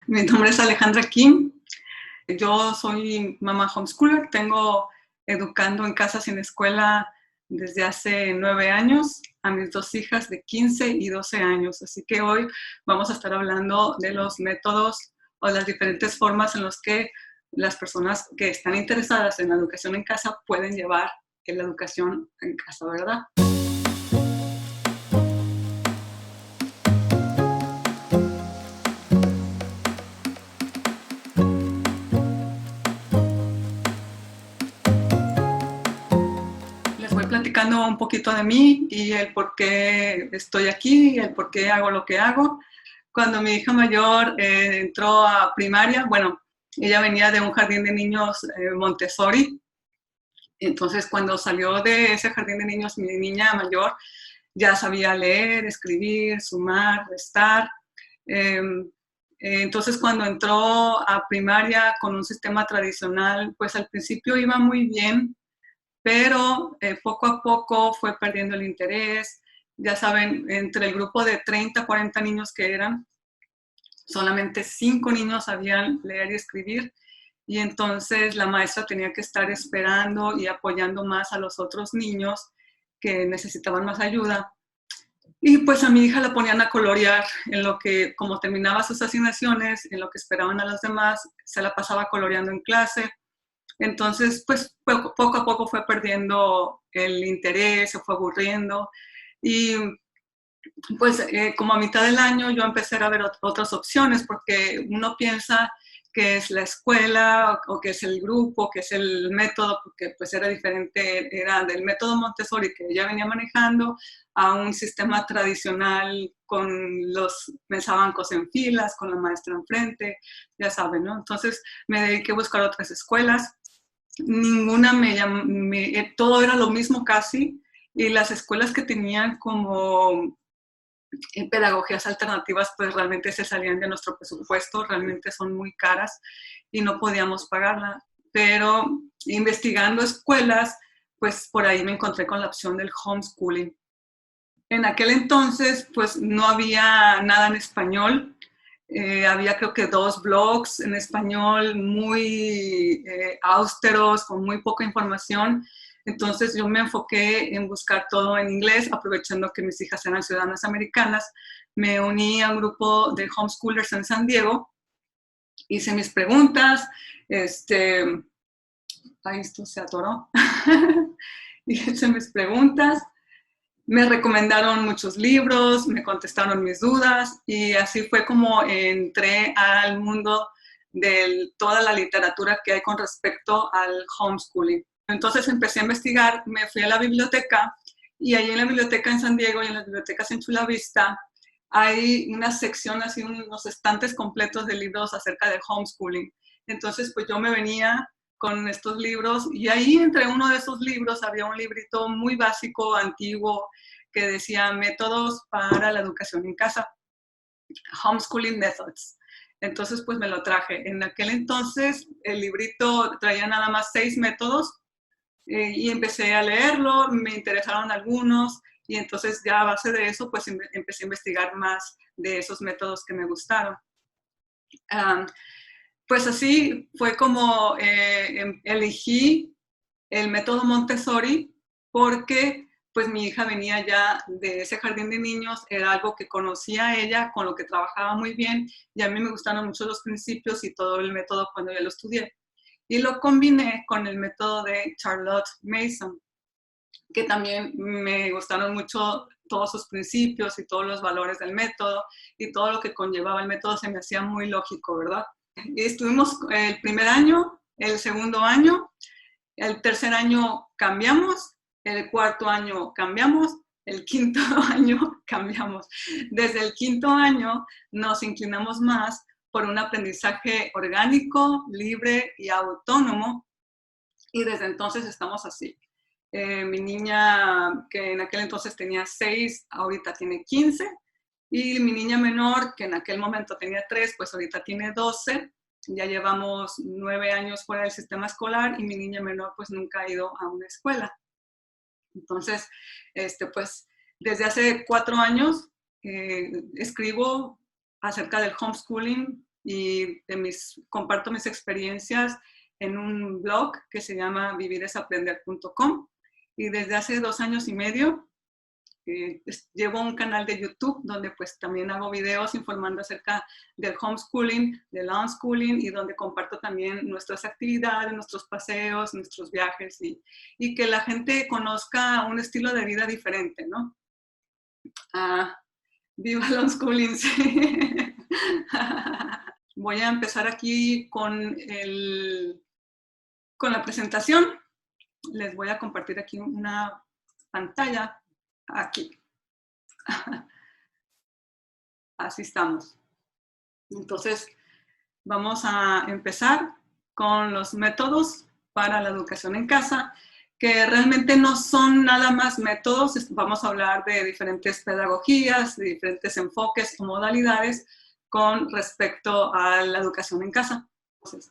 Mi nombre es Alejandra Kim. Yo soy mamá homeschooler. Tengo educando en casa sin escuela desde hace 9 años a mis dos hijas de 15 y 12 años. Así que hoy vamos a estar hablando de los métodos o las diferentes formas en las que las personas que están interesadas en la educación en casa pueden llevar la educación en casa, ¿verdad? Les voy platicando un poquito de mí y el por qué estoy aquí y el por qué hago lo que hago. Cuando mi hija mayor entró a primaria, bueno, ella venía de un jardín de niños Montessori. Entonces, cuando salió de ese jardín de niños, mi niña mayor ya sabía leer, escribir, sumar, restar. Eh, entonces, cuando entró a primaria con un sistema tradicional, pues al principio iba muy bien, pero poco a poco fue perdiendo el interés. Ya saben, entre el grupo de 30, 40 niños que eran, solamente 5 niños sabían leer y escribir, y entonces la maestra tenía que estar esperando y apoyando más a los otros niños que necesitaban más ayuda. Y pues a mi hija la ponían a colorear en lo que, como terminaba sus asignaciones, en lo que esperaban a los demás, se la pasaba coloreando en clase. Entonces, pues poco a poco fue perdiendo el interés, se fue aburriendo. Y pues como a mitad del año yo empecé a ver otras opciones, porque uno piensa que es la escuela o que es el grupo, que es el método, porque pues era diferente, era del método Montessori que ella venía manejando a un sistema tradicional con los mesabancos en filas, con la maestra enfrente, ya saben, ¿no? Entonces me dediqué a buscar otras escuelas. Ninguna todo era lo mismo casi, y las escuelas que tenían como pedagogías alternativas pues realmente se salían de nuestro presupuesto, realmente son muy caras y no podíamos pagarla. Pero investigando escuelas, pues por ahí me encontré con la opción del homeschooling. En aquel entonces pues no había nada en español. Había creo que 2 blogs en español muy austeros, con muy poca información. Entonces yo me enfoqué en buscar todo en inglés, aprovechando que mis hijas eran ciudadanas americanas. Me uní a un grupo de homeschoolers en San Diego, hice mis preguntas, ahí esto se atoró, hice mis preguntas, me recomendaron muchos libros, me contestaron mis dudas y así fue como entré al mundo de toda la literatura que hay con respecto al homeschooling. Entonces empecé a investigar, me fui a la biblioteca y allí en la biblioteca en San Diego y en las bibliotecas en Chula Vista hay una sección, así unos estantes completos de libros acerca de homeschooling. Entonces pues yo me venía con estos libros y ahí entre uno de esos libros había un librito muy básico, antiguo, que decía métodos para la educación en casa, homeschooling methods. Entonces pues me lo traje. En aquel entonces el librito traía nada más 6 métodos y empecé a leerlo, me interesaron algunos y entonces ya a base de eso pues empecé a investigar más de esos métodos que me gustaron. Pues así fue como elegí el método Montessori porque pues mi hija venía ya de ese jardín de niños, era algo que conocía ella, con lo que trabajaba muy bien y a mí me gustaron mucho los principios y todo el método cuando ya lo estudié. Y lo combiné con el método de Charlotte Mason, que también me gustaron mucho todos sus principios y todos los valores del método y todo lo que conllevaba el método se me hacía muy lógico, ¿verdad? Y estuvimos el primer año, el segundo año, el tercer año cambiamos, el cuarto año cambiamos, el quinto año cambiamos. Desde el quinto año nos inclinamos más por un aprendizaje orgánico, libre y autónomo, y desde entonces estamos así. Mi niña, que en aquel entonces tenía 6, ahorita tiene 15, y mi niña menor, que en aquel momento tenía 3, pues ahorita tiene 12. Ya llevamos 9 años fuera del sistema escolar y mi niña menor pues nunca ha ido a una escuela. Entonces, pues desde hace 4 años escribo acerca del homeschooling y comparto mis experiencias en un blog que se llama viviresaprender.com, y desde hace 2 años y medio llevo un canal de YouTube donde pues también hago videos informando acerca del homeschooling, del unschooling, y donde comparto también nuestras actividades, nuestros paseos, nuestros viajes, y que la gente conozca un estilo de vida diferente, ¿no? Viva el unschooling, sí. Voy a empezar aquí con la presentación. Les voy a compartir aquí una pantalla. Aquí. Así estamos. Entonces, vamos a empezar con los métodos para la educación en casa, que realmente no son nada más métodos. Vamos a hablar de diferentes pedagogías, de diferentes enfoques o modalidades con respecto a la educación en casa. Entonces,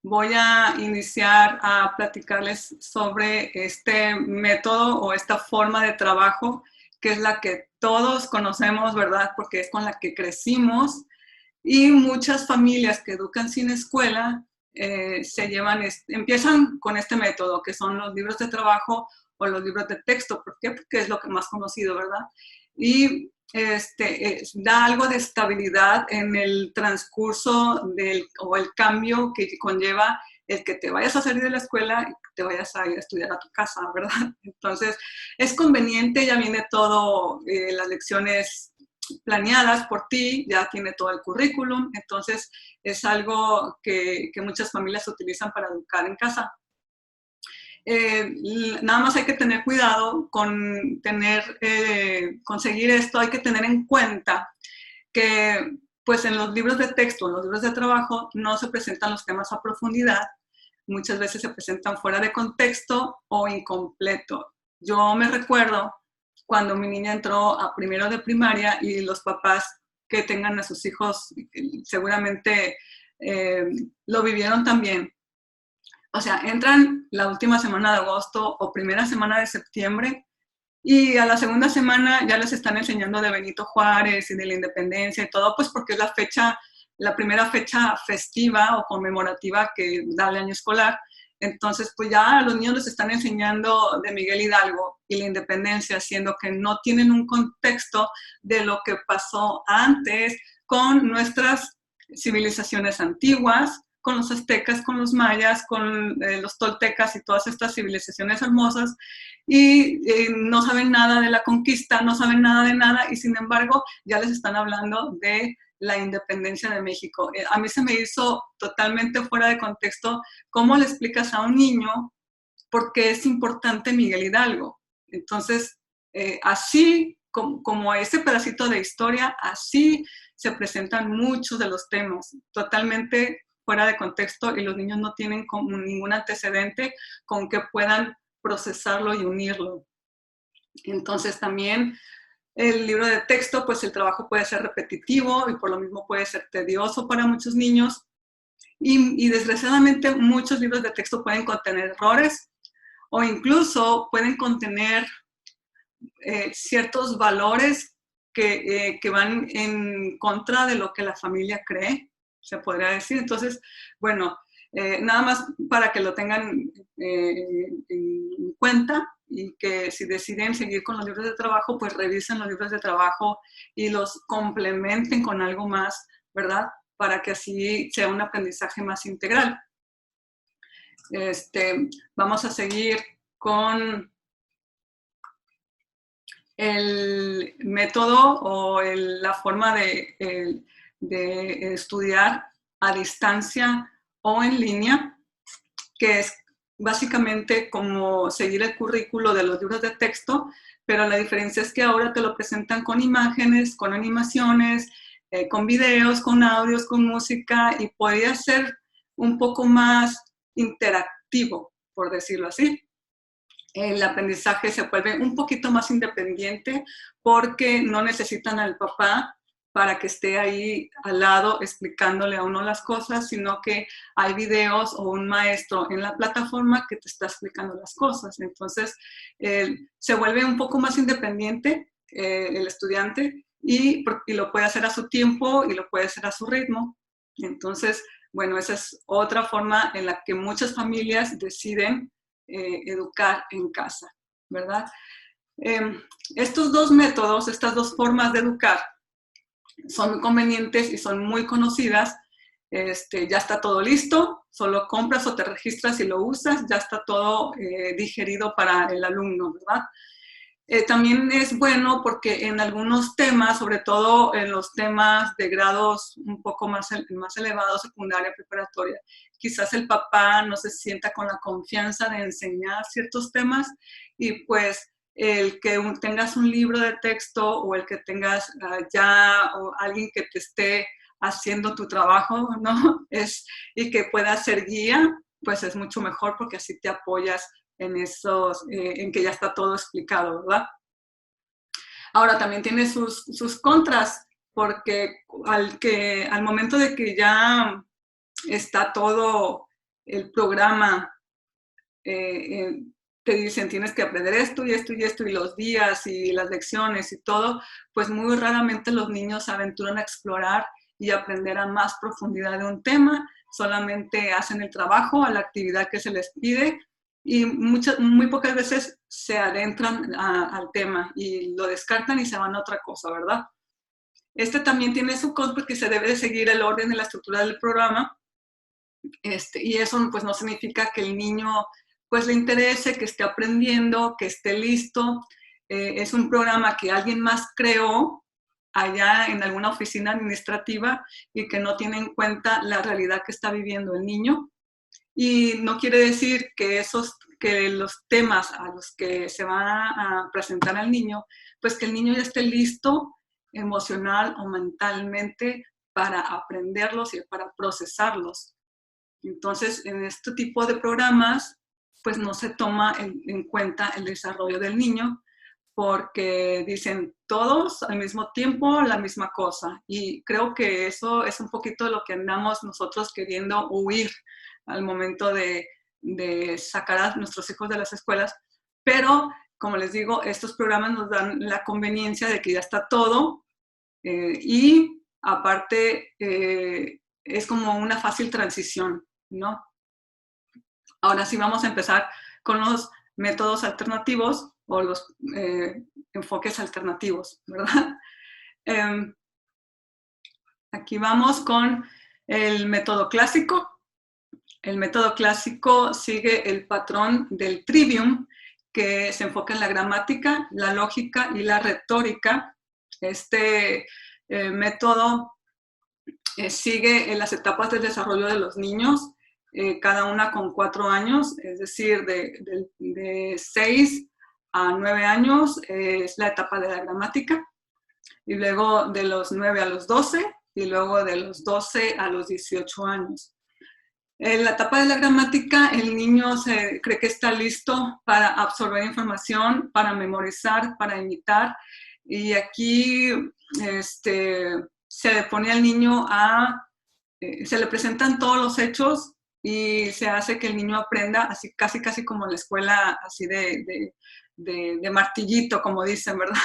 voy a iniciar a platicarles sobre este método o esta forma de trabajo, que es la que todos conocemos, ¿verdad? Porque es con la que crecimos, y muchas familias que educan sin escuela empiezan con este método, que son los libros de trabajo o los libros de texto. ¿Por qué? Porque es lo que más conocido, ¿verdad? Y da algo de estabilidad en el transcurso o el cambio que conlleva el que te vayas a salir de la escuela y te vayas a ir a estudiar a tu casa, ¿verdad? Entonces, es conveniente, ya viene todo, las lecciones planeadas por ti, ya tiene todo el currículum, entonces es algo que muchas familias utilizan para educar en casa. Nada más hay que tener cuidado con conseguir esto. Hay que tener en cuenta que pues en los libros de texto, en los libros de trabajo, no se presentan los temas a profundidad. Muchas veces se presentan fuera de contexto o incompleto. Yo me recuerdo cuando mi niña entró a primero de primaria, y los papás que tengan a sus hijos seguramente lo vivieron también. O sea, entran la última semana de agosto o primera semana de septiembre, y a la segunda semana ya les están enseñando de Benito Juárez y de la Independencia y todo, pues porque es la primera fecha festiva o conmemorativa que da el año escolar. Entonces, pues ya a los niños les están enseñando de Miguel Hidalgo y la Independencia, siendo que no tienen un contexto de lo que pasó antes con nuestras civilizaciones antiguas, con los aztecas, con los mayas, con los toltecas y todas estas civilizaciones hermosas, y no saben nada de la conquista, no saben nada de nada, y sin embargo ya les están hablando de la independencia de México. A mí se me hizo totalmente fuera de contexto cómo le explicas a un niño por qué es importante Miguel Hidalgo. Entonces, así como ese pedacito de historia, así se presentan muchos de los temas, totalmente fuera de contexto, y los niños no tienen como ningún antecedente con que puedan procesarlo y unirlo. Entonces también el libro de texto, pues el trabajo puede ser repetitivo y por lo mismo puede ser tedioso para muchos niños, y desgraciadamente muchos libros de texto pueden contener errores o incluso pueden contener ciertos valores que van en contra de lo que la familia cree, se podría decir. Entonces, bueno, nada más para que lo tengan en cuenta, y que si deciden seguir con los libros de trabajo, pues revisen los libros de trabajo y los complementen con algo más, ¿verdad? Para que así sea un aprendizaje más integral. Vamos a seguir con el método o la forma de estudiar a distancia o en línea, que es básicamente como seguir el currículo de los libros de texto, pero la diferencia es que ahora te lo presentan con imágenes, con animaciones, con videos, con audios, con música, y podría ser un poco más interactivo, por decirlo así. El aprendizaje se vuelve un poquito más independiente porque no necesitan al papá para que esté ahí al lado explicándole a uno las cosas, sino que hay videos o un maestro en la plataforma que te está explicando las cosas. Entonces, se vuelve un poco más independiente el estudiante, y lo puede hacer a su tiempo y lo puede hacer a su ritmo. Entonces, bueno, esa es otra forma en la que muchas familias deciden educar en casa, ¿verdad? Estos dos métodos, estas dos formas de educar, son convenientes y son muy conocidas. Ya está todo listo, solo compras o te registras y lo usas, ya está todo digerido para el alumno, ¿verdad? También es bueno porque en algunos temas, sobre todo en los temas de grados un poco más elevados, secundaria, preparatoria, quizás el papá no se sienta con la confianza de enseñar ciertos temas y pues el que tengas un libro de texto o el que tengas ya o alguien que te esté haciendo tu trabajo, ¿no? Y que pueda ser guía, pues es mucho mejor porque así te apoyas en que ya está todo explicado, ¿verdad? Ahora también tiene sus contras, porque al momento de que ya está todo el programa, te dicen tienes que aprender esto y esto y esto, y los días y las lecciones y todo, pues muy raramente los niños se aventuran a explorar y aprender a más profundidad de un tema, solamente hacen el trabajo, a la actividad que se les pide y muy pocas veces se adentran al tema y lo descartan y se van a otra cosa, ¿verdad? Este también tiene su contra porque se debe de seguir el orden y la estructura del programa, y eso pues no significa que el niño pues le interese, que esté aprendiendo, que esté listo. Es un programa que alguien más creó allá en alguna oficina administrativa y que no tiene en cuenta la realidad que está viviendo el niño. Y no quiere decir que los temas a los que se va a presentar al niño, pues que el niño ya esté listo emocional o mentalmente para aprenderlos y para procesarlos. Entonces, en este tipo de programas, pues no se toma en cuenta el desarrollo del niño porque dicen todos al mismo tiempo la misma cosa. Y creo que eso es un poquito de lo que andamos nosotros queriendo huir al momento de sacar a nuestros hijos de las escuelas. Pero, como les digo, estos programas nos dan la conveniencia de que ya está todo y aparte es como una fácil transición, ¿no? Ahora sí vamos a empezar con los métodos alternativos o los enfoques alternativos, ¿verdad? Aquí vamos con el método clásico. El método clásico sigue el patrón del trivium, que se enfoca en la gramática, la lógica y la retórica. Este método sigue en las etapas del desarrollo de los niños, cada una con 4 años, es decir, de 6 a 9 años es la etapa de la gramática, y luego de los 9 a los 12, y luego de los 12 a los 18 años. En la etapa de la gramática, el niño se cree que está listo para absorber información, para memorizar, para imitar, y aquí se le pone al niño se le presentan todos los hechos y se hace que el niño aprenda así casi como en la escuela, así de martillito, como dicen, ¿verdad?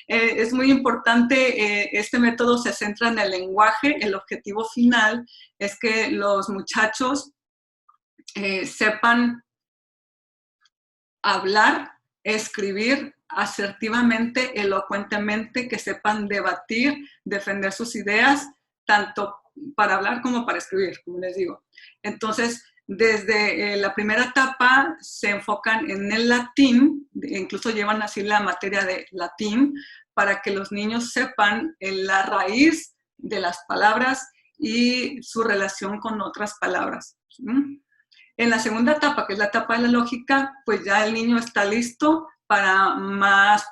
Es muy importante, este método se centra en el lenguaje, el objetivo final es que los muchachos sepan hablar, escribir asertivamente, elocuentemente, que sepan debatir, defender sus ideas, tanto para hablar como para escribir, como les digo. Entonces, desde la primera etapa se enfocan en el latín, incluso llevan así la materia de latín, para que los niños sepan la raíz de las palabras y su relación con otras palabras. En la segunda etapa, que es la etapa de la lógica, pues ya el niño está listo para más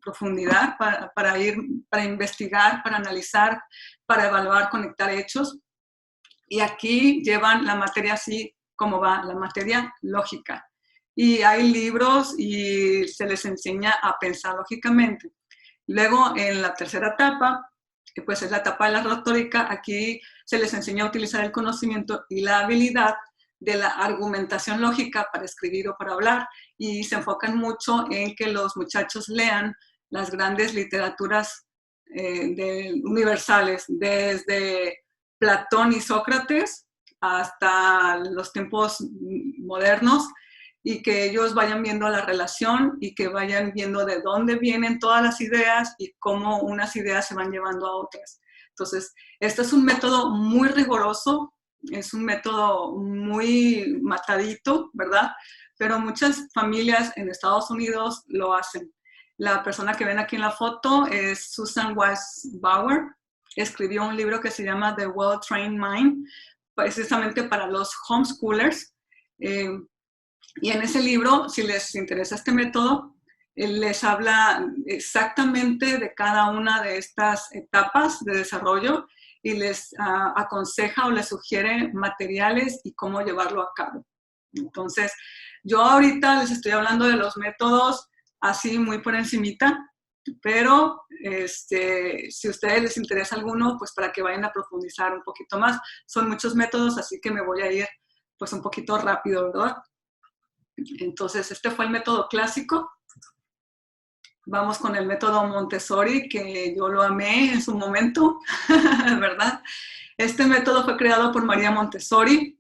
profundidad, para investigar, para analizar, para evaluar, conectar hechos. Y aquí llevan la materia así como va, la materia lógica. Y hay libros y se les enseña a pensar lógicamente. Luego, en la tercera etapa, que pues es la etapa de la retórica, aquí se les enseña a utilizar el conocimiento y la habilidad de la argumentación lógica para escribir o para hablar, y se enfocan mucho en que los muchachos lean las grandes literaturas universales, desde Platón y Sócrates hasta los tiempos modernos, y que ellos vayan viendo la relación y que vayan viendo de dónde vienen todas las ideas y cómo unas ideas se van llevando a otras. Entonces, este es un método muy riguroso, es un método muy matadito, ¿verdad? Pero muchas familias en Estados Unidos lo hacen. La persona que ven aquí en la foto es Susan Weiss Bauer. Escribió un libro que se llama The Well-Trained Mind, precisamente para los homeschoolers. Y en ese libro, si les interesa este método, les habla exactamente de cada una de estas etapas de desarrollo y les aconseja o les sugiere materiales y cómo llevarlo a cabo. Entonces, yo ahorita les estoy hablando de los métodos así muy por encimita, pero si a ustedes les interesa alguno, pues para que vayan a profundizar un poquito más. Son muchos métodos, así que me voy a ir pues un poquito rápido, ¿verdad? Entonces, este fue el método clásico. Vamos con el método Montessori, que yo lo amé en su momento, ¿verdad? Este método fue creado por María Montessori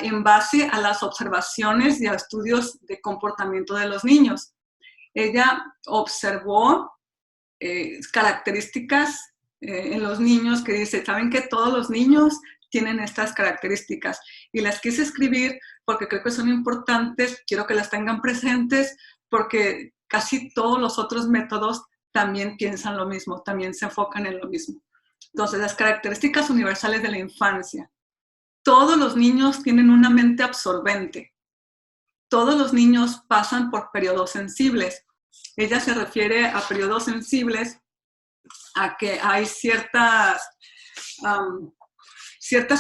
en base a las observaciones y a estudios de comportamiento de los niños. Ella observó características en los niños que dice, ¿saben que todos los niños tienen estas características? Y las quise escribir porque creo que son importantes, quiero que las tengan presentes, porque casi todos los otros métodos también piensan lo mismo, también se enfocan en lo mismo. Entonces, las características universales de la infancia. Todos los niños tienen una mente absorbente. Todos los niños pasan por periodos sensibles. Ella se refiere a periodos sensibles a que hay ciertas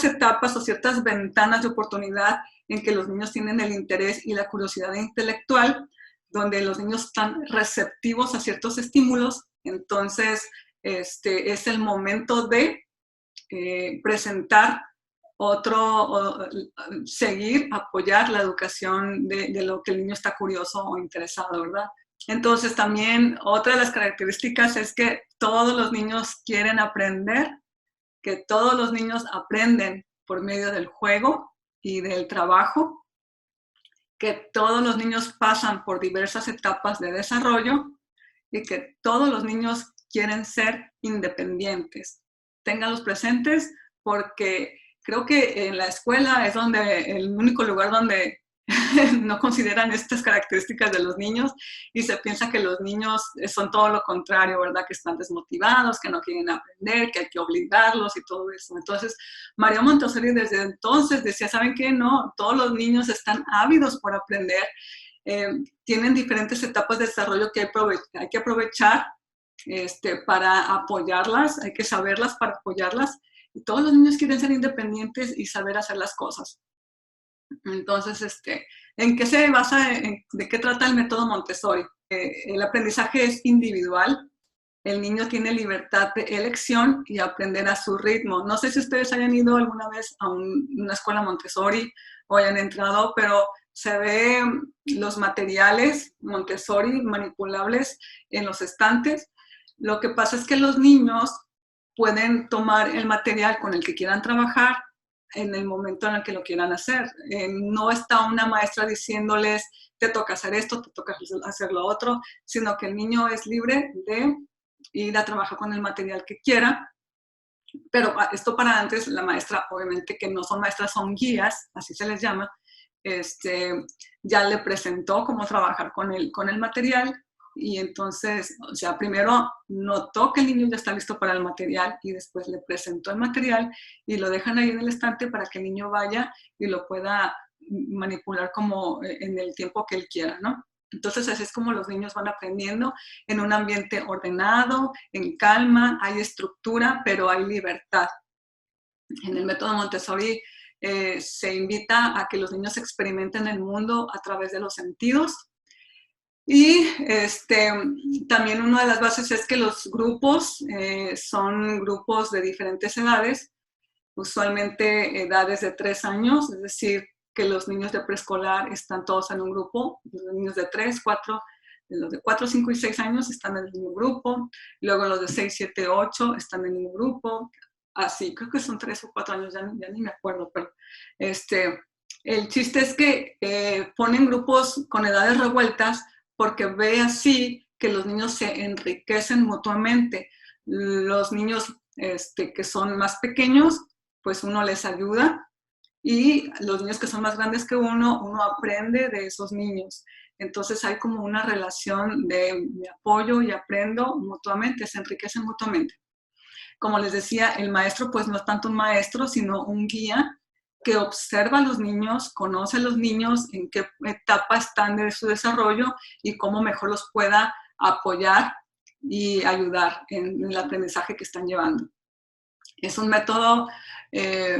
etapas o ciertas ventanas de oportunidad en que los niños tienen el interés y la curiosidad intelectual, donde los niños están receptivos a ciertos estímulos. Entonces, es el momento de presentar seguir, apoyar la educación de lo que el niño está curioso o interesado, ¿verdad? Entonces, también otra de las características es que todos los niños quieren aprender, que todos los niños aprenden por medio del juego y del trabajo, que todos los niños pasan por diversas etapas de desarrollo y que todos los niños quieren ser independientes. Ténganlos presentes porque creo que en la escuela es el único lugar donde no consideran estas características de los niños y se piensa que los niños son todo lo contrario, ¿verdad? Que están desmotivados, que no quieren aprender, que hay que obligarlos y todo eso. Entonces, María Montessori desde entonces decía, ¿saben qué? No, todos los niños están ávidos por aprender, tienen diferentes etapas de desarrollo que hay que aprovechar para apoyarlas, hay que saberlas para apoyarlas. Y todos los niños quieren ser independientes y saber hacer las cosas. Entonces, ¿en qué se basa, de qué trata el método Montessori? El aprendizaje es individual, el niño tiene libertad de elección y aprender a su ritmo. No sé si ustedes hayan ido alguna vez a una escuela Montessori o hayan entrado, pero se ve los materiales Montessori manipulables en los estantes. Lo que pasa es que los niños pueden tomar el material con el que quieran trabajar en el momento en el que lo quieran hacer. No está una maestra diciéndoles, te toca hacer esto, te toca hacer lo otro, sino que el niño es libre de ir a trabajar con el material que quiera. Pero esto para antes, la maestra, obviamente que no son maestras, son guías, así se les llama, ya le presentó cómo trabajar con el material. Y entonces, o sea, primero notó que el niño ya está listo para el material y después le presentó el material y lo dejan ahí en el estante para que el niño vaya y lo pueda manipular como en el tiempo que él quiera, ¿no? Entonces, así es como los niños van aprendiendo en un ambiente ordenado, en calma, hay estructura, pero hay libertad. En el método Montessori se invita a que los niños experimenten el mundo a través de los sentidos. Y también una de las bases es que los grupos son grupos de diferentes edades, usualmente edades de 3 años, es decir, que los niños de preescolar están todos en un grupo, los niños de 3, 4, Los de 4, 5 y 6 años están en el mismo grupo, luego los de 6, 7, 8 están en el mismo grupo, así, creo que son 3 o 4 años, ya ni me acuerdo, pero el chiste es que ponen grupos con edades revueltas porque ve así que los niños se enriquecen mutuamente. Los niños que son más pequeños, pues uno les ayuda, y los niños que son más grandes que uno aprende de esos niños. Entonces hay como una relación de apoyo y aprendo mutuamente, se enriquecen mutuamente. Como les decía, el maestro pues no es tanto un maestro, sino un guía que observa a los niños, conoce a los niños, en qué etapa están de su desarrollo y cómo mejor los pueda apoyar y ayudar en el aprendizaje que están llevando. Es un método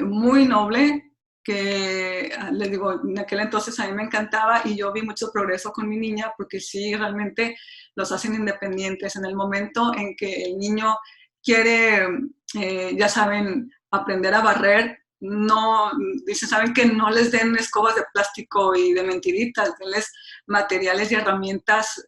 muy noble que, les digo, en aquel entonces a mí me encantaba y yo vi mucho progreso con mi niña porque sí, realmente los hacen independientes. En el momento en que el niño quiere, ya saben, aprender a barrer, no, dice, saben que no les den escobas de plástico y de mentiritas, denles materiales y herramientas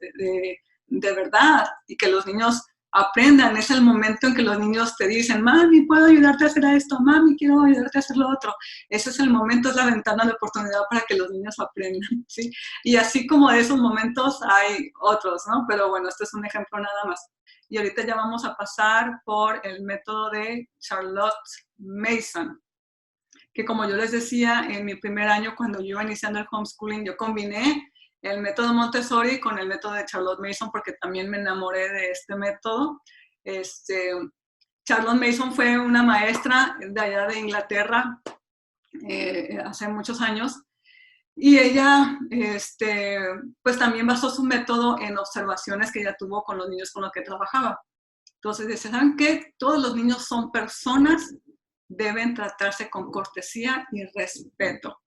de verdad, y que los niños aprendan. Es el momento en que los niños te dicen, mami, ¿puedo ayudarte a hacer esto? Mami, quiero ayudarte a hacer lo otro. Ese es el momento, es la ventana de oportunidad para que los niños aprendan, ¿sí? Y así como de esos momentos hay otros, ¿no? Pero bueno, este es un ejemplo nada más. Y ahorita ya vamos a pasar por el método de Charlotte Mason, que como yo les decía, en mi primer año, cuando yo iba iniciando el homeschooling, yo combiné el método Montessori con el método de Charlotte Mason, porque también me enamoré de este método. Charlotte Mason fue una maestra de allá de Inglaterra hace muchos años, y ella pues también basó su método en observaciones que ella tuvo con los niños con los que trabajaba. Entonces dice, ¿saben qué? Todos los niños son personas, deben tratarse con cortesía y respeto.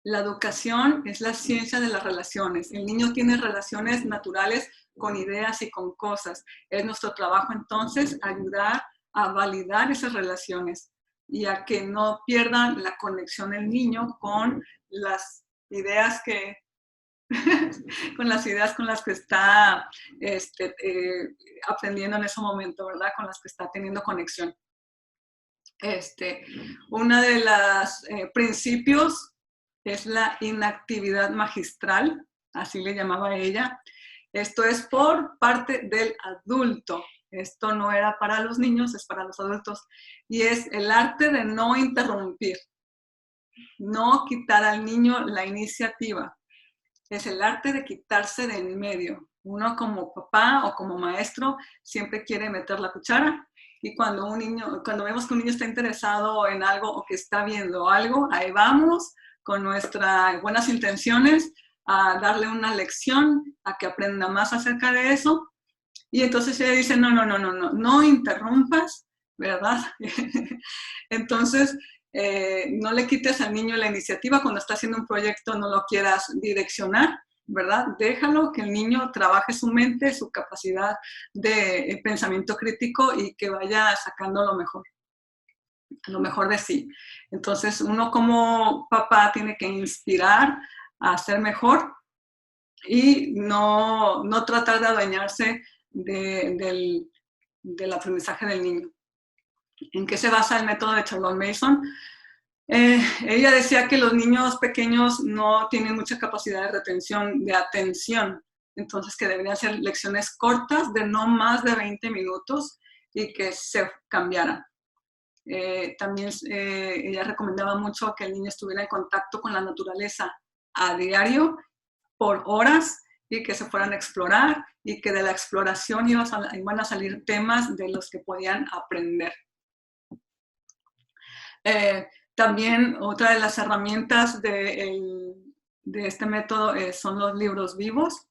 La educación es la ciencia de las relaciones. El niño tiene relaciones naturales con ideas y con cosas. Es nuestro trabajo entonces ayudar a validar esas relaciones y a que no pierdan la conexión el niño con las ideas que con las ideas con las que está aprendiendo en ese momento, ¿verdad? Con las que está teniendo conexión. Una de las principios es la inactividad magistral, así le llamaba ella. Esto es por parte del adulto. Esto no era para los niños, es para los adultos. Y es el arte de no interrumpir, no quitar al niño la iniciativa. Es el arte de quitarse de en medio. Uno como papá o como maestro siempre quiere meter la cuchara, y cuando vemos que un niño está interesado en algo o que está viendo algo, ahí vamos con nuestras buenas intenciones a darle una lección, a que aprenda más acerca de eso. Y entonces ella dice, no interrumpas, ¿verdad? Entonces, no le quites al niño la iniciativa. Cuando está haciendo un proyecto, no lo quieras direccionar, ¿verdad? Déjalo que el niño trabaje su mente, su capacidad de pensamiento crítico, y que vaya sacando lo mejor de sí. Entonces, uno como papá tiene que inspirar a ser mejor y no tratar de adueñarse del aprendizaje del niño. ¿En qué se basa el método de Charlotte Mason? Ella decía que los niños pequeños no tienen mucha capacidad de retención, de atención, entonces que deberían ser lecciones cortas de no más de 20 minutos y que se cambiaran. También ella recomendaba mucho que el niño estuviera en contacto con la naturaleza a diario, por horas, y que se fueran a explorar, y que de la exploración iban a salir temas de los que podían aprender. También otra de las herramientas de este método son los libros vivos,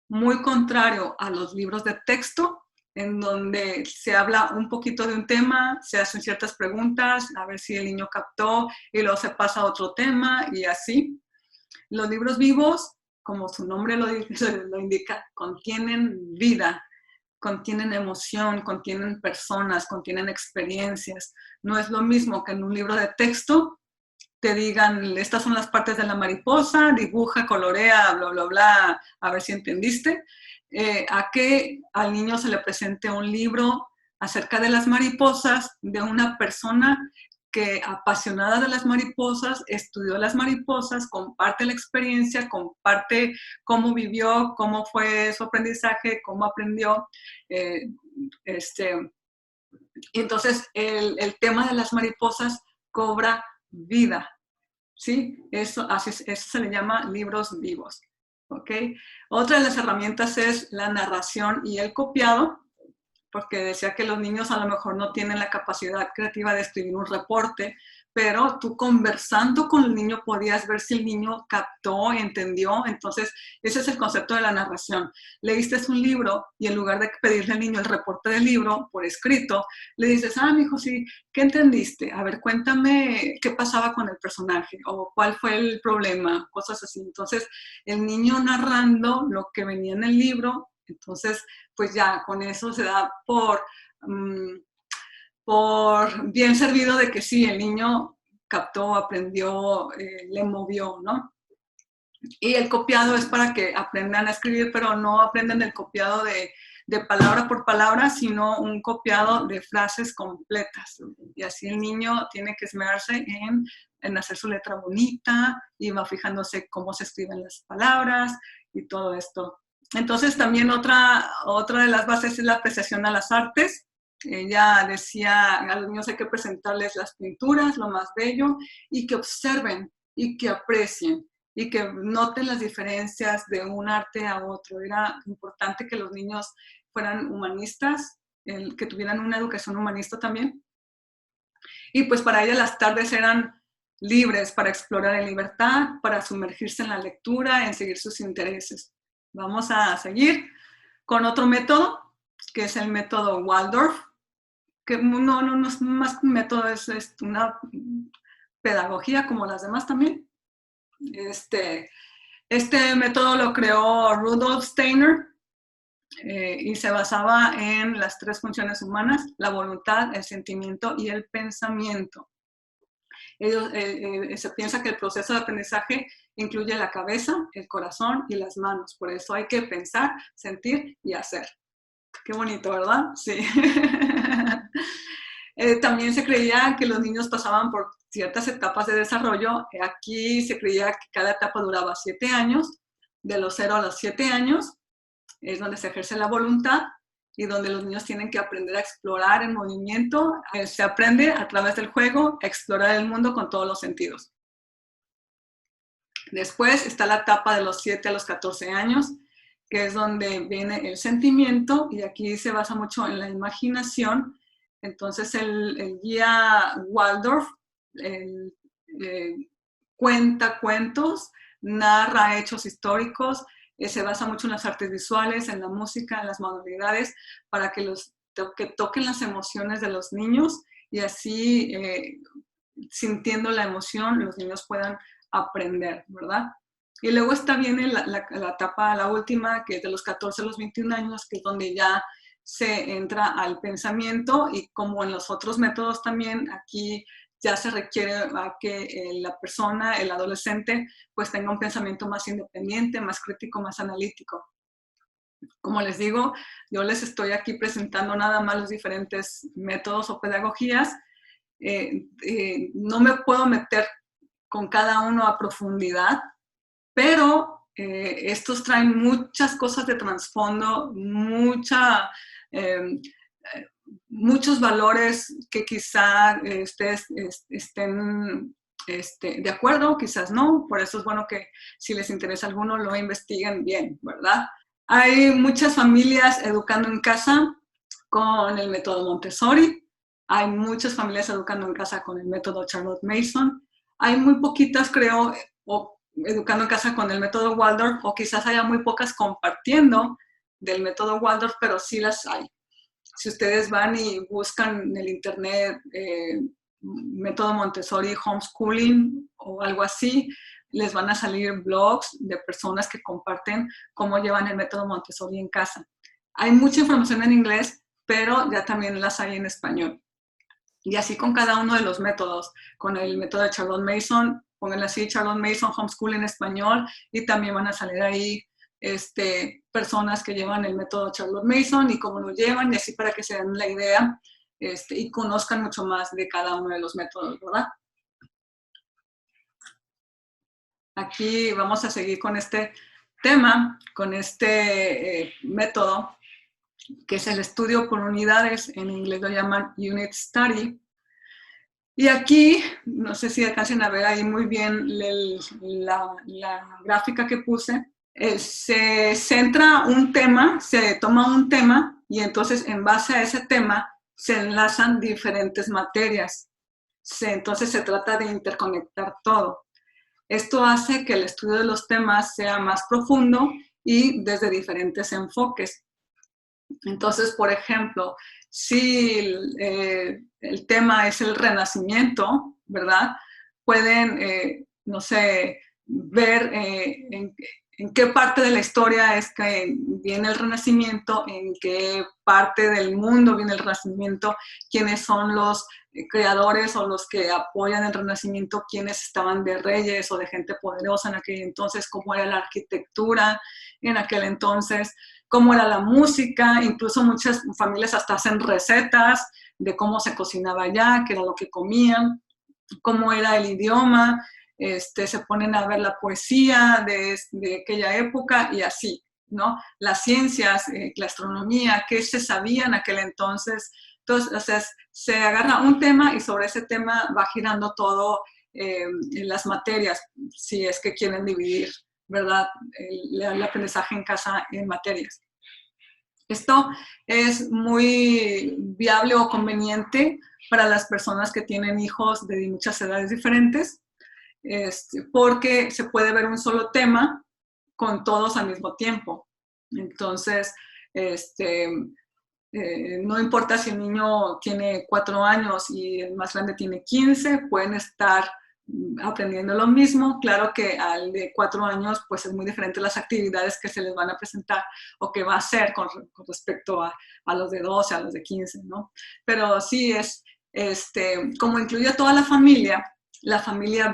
muy contrario a los libros de texto, en donde se habla un poquito de un tema, se hacen ciertas preguntas, a ver si el niño captó, y luego se pasa a otro tema, y así. Los libros vivos, como su nombre lo indica, contienen vida, contienen emoción, contienen personas, contienen experiencias. No es lo mismo que en un libro de texto, te digan, estas son las partes de la mariposa, dibuja, colorea, bla, bla, bla, a ver si entendiste, a que al niño se le presente un libro acerca de las mariposas de una persona que apasionada de las mariposas, estudió las mariposas, comparte la experiencia, comparte cómo vivió, cómo fue su aprendizaje, cómo aprendió. Entonces, el tema de las mariposas cobra vida, ¿sí? Eso se le llama libros vivos, ¿ok? Otra de las herramientas es la narración y el copiado, porque decía que los niños a lo mejor no tienen la capacidad creativa de escribir un reporte, pero tú conversando con el niño podías ver si el niño captó, entendió. Entonces, ese es el concepto de la narración. Leíste un libro y en lugar de pedirle al niño el reporte del libro por escrito, le dices, mijo, sí, ¿qué entendiste? A ver, cuéntame qué pasaba con el personaje o cuál fue el problema, cosas así. Entonces, el niño narrando lo que venía en el libro, entonces, pues ya con eso se da por bien servido de que sí, el niño captó, aprendió, le movió, ¿no? Y el copiado es para que aprendan a escribir, pero no aprenden el copiado de palabra por palabra, sino un copiado de frases completas. Y así el niño tiene que esmerarse en hacer su letra bonita y va fijándose cómo se escriben las palabras y todo esto. Entonces también otra de las bases es la apreciación a las artes. Ella decía, a los niños hay que presentarles las pinturas, lo más bello, y que observen y que aprecien y que noten las diferencias de un arte a otro. Era importante que los niños fueran humanistas, que tuvieran una educación humanista también. Y pues para ella las tardes eran libres para explorar en libertad, para sumergirse en la lectura, en seguir sus intereses. Vamos a seguir con otro método, que es el método Waldorf, que no es más que un método, es una pedagogía como las demás también. Este método lo creó Rudolf Steiner y se basaba en las 3 funciones humanas, la voluntad, el sentimiento y el pensamiento. Se piensa que el proceso de aprendizaje incluye la cabeza, el corazón y las manos. Por eso hay que pensar, sentir y hacer. Qué bonito, ¿verdad? Sí. También se creía que los niños pasaban por ciertas etapas de desarrollo. Aquí se creía que cada etapa duraba 7 años. De los 0 a los 7 años es donde se ejerce la voluntad y donde los niños tienen que aprender a explorar el movimiento. Se aprende a través del juego a explorar el mundo con todos los sentidos. Después está la etapa de los 7 a los 14 años, que es donde viene el sentimiento, y aquí se basa mucho en la imaginación. Entonces el guía Waldorf cuenta cuentos, narra hechos históricos, se basa mucho en las artes visuales, en la música, en las manualidades, para que toquen las emociones de los niños y así, sintiendo la emoción, los niños puedan aprender, ¿verdad? Y luego viene la etapa, la última, que es de los 14 a los 21 años, que es donde ya se entra al pensamiento, y como en los otros métodos también, aquí ya se requiere a que la persona, el adolescente, pues tenga un pensamiento más independiente, más crítico, más analítico. Como les digo, yo les estoy aquí presentando nada más los diferentes métodos o pedagogías. No me puedo meter con cada uno a profundidad, pero estos traen muchas cosas de trasfondo, muchos valores que quizá estén de acuerdo, quizás no. Por eso es bueno que si les interesa alguno lo investiguen bien, ¿verdad? Hay muchas familias educando en casa con el método Montessori. Hay muchas familias educando en casa con el método Charlotte Mason. Hay muy poquitas, creo, educando en casa con el método Waldorf, o quizás haya muy pocas compartiendo del método Waldorf, pero sí las hay. Si ustedes van y buscan en el internet método Montessori homeschooling o algo así, les van a salir blogs de personas que comparten cómo llevan el método Montessori en casa. Hay mucha información en inglés, pero ya también las hay en español. Y así con cada uno de los métodos, con el método de Charlotte Mason, pónganle así Charlotte Mason Homeschool en español, y también van a salir ahí personas que llevan el método Charlotte Mason y cómo lo llevan, y así para que se den la idea y conozcan mucho más de cada uno de los métodos, ¿verdad? Aquí vamos a seguir con este tema, con este método, que es el estudio por unidades, en inglés lo llaman Unit Study. Y aquí, no sé si alcancen a ver ahí muy bien la gráfica que puse, se centra un tema, se toma un tema y entonces en base a ese tema se enlazan diferentes materias. Entonces se trata de interconectar todo. Esto hace que el estudio de los temas sea más profundo y desde diferentes enfoques. Entonces, por ejemplo, si el tema es el renacimiento, ¿verdad? Pueden, no sé, ver en qué parte de la historia es que viene el renacimiento, en qué parte del mundo viene el renacimiento, quiénes son los creadores o los que apoyan el renacimiento, quiénes estaban de reyes o de gente poderosa en aquel entonces, cómo era la arquitectura en aquel entonces, cómo era la música, incluso muchas familias hasta hacen recetas de cómo se cocinaba allá, qué era lo que comían, cómo era el idioma, se ponen a ver la poesía de aquella época y así, ¿no? Las ciencias, la astronomía, qué se sabía en aquel entonces. Entonces, se agarra un tema y sobre ese tema va girando todo en las materias, si es que quieren dividir, ¿verdad? El aprendizaje en casa en materias. Esto es muy viable o conveniente para las personas que tienen hijos de muchas edades diferentes, porque se puede ver un solo tema con todos al mismo tiempo. Entonces, no importa si el niño tiene 4 años y el más grande tiene 15, pueden estar aprendiendo lo mismo. Claro que al de 4 años pues es muy diferente las actividades que se les van a presentar o que va a hacer con respecto a los de 12, a los de 15, ¿no? Pero sí es, como incluye a toda la familia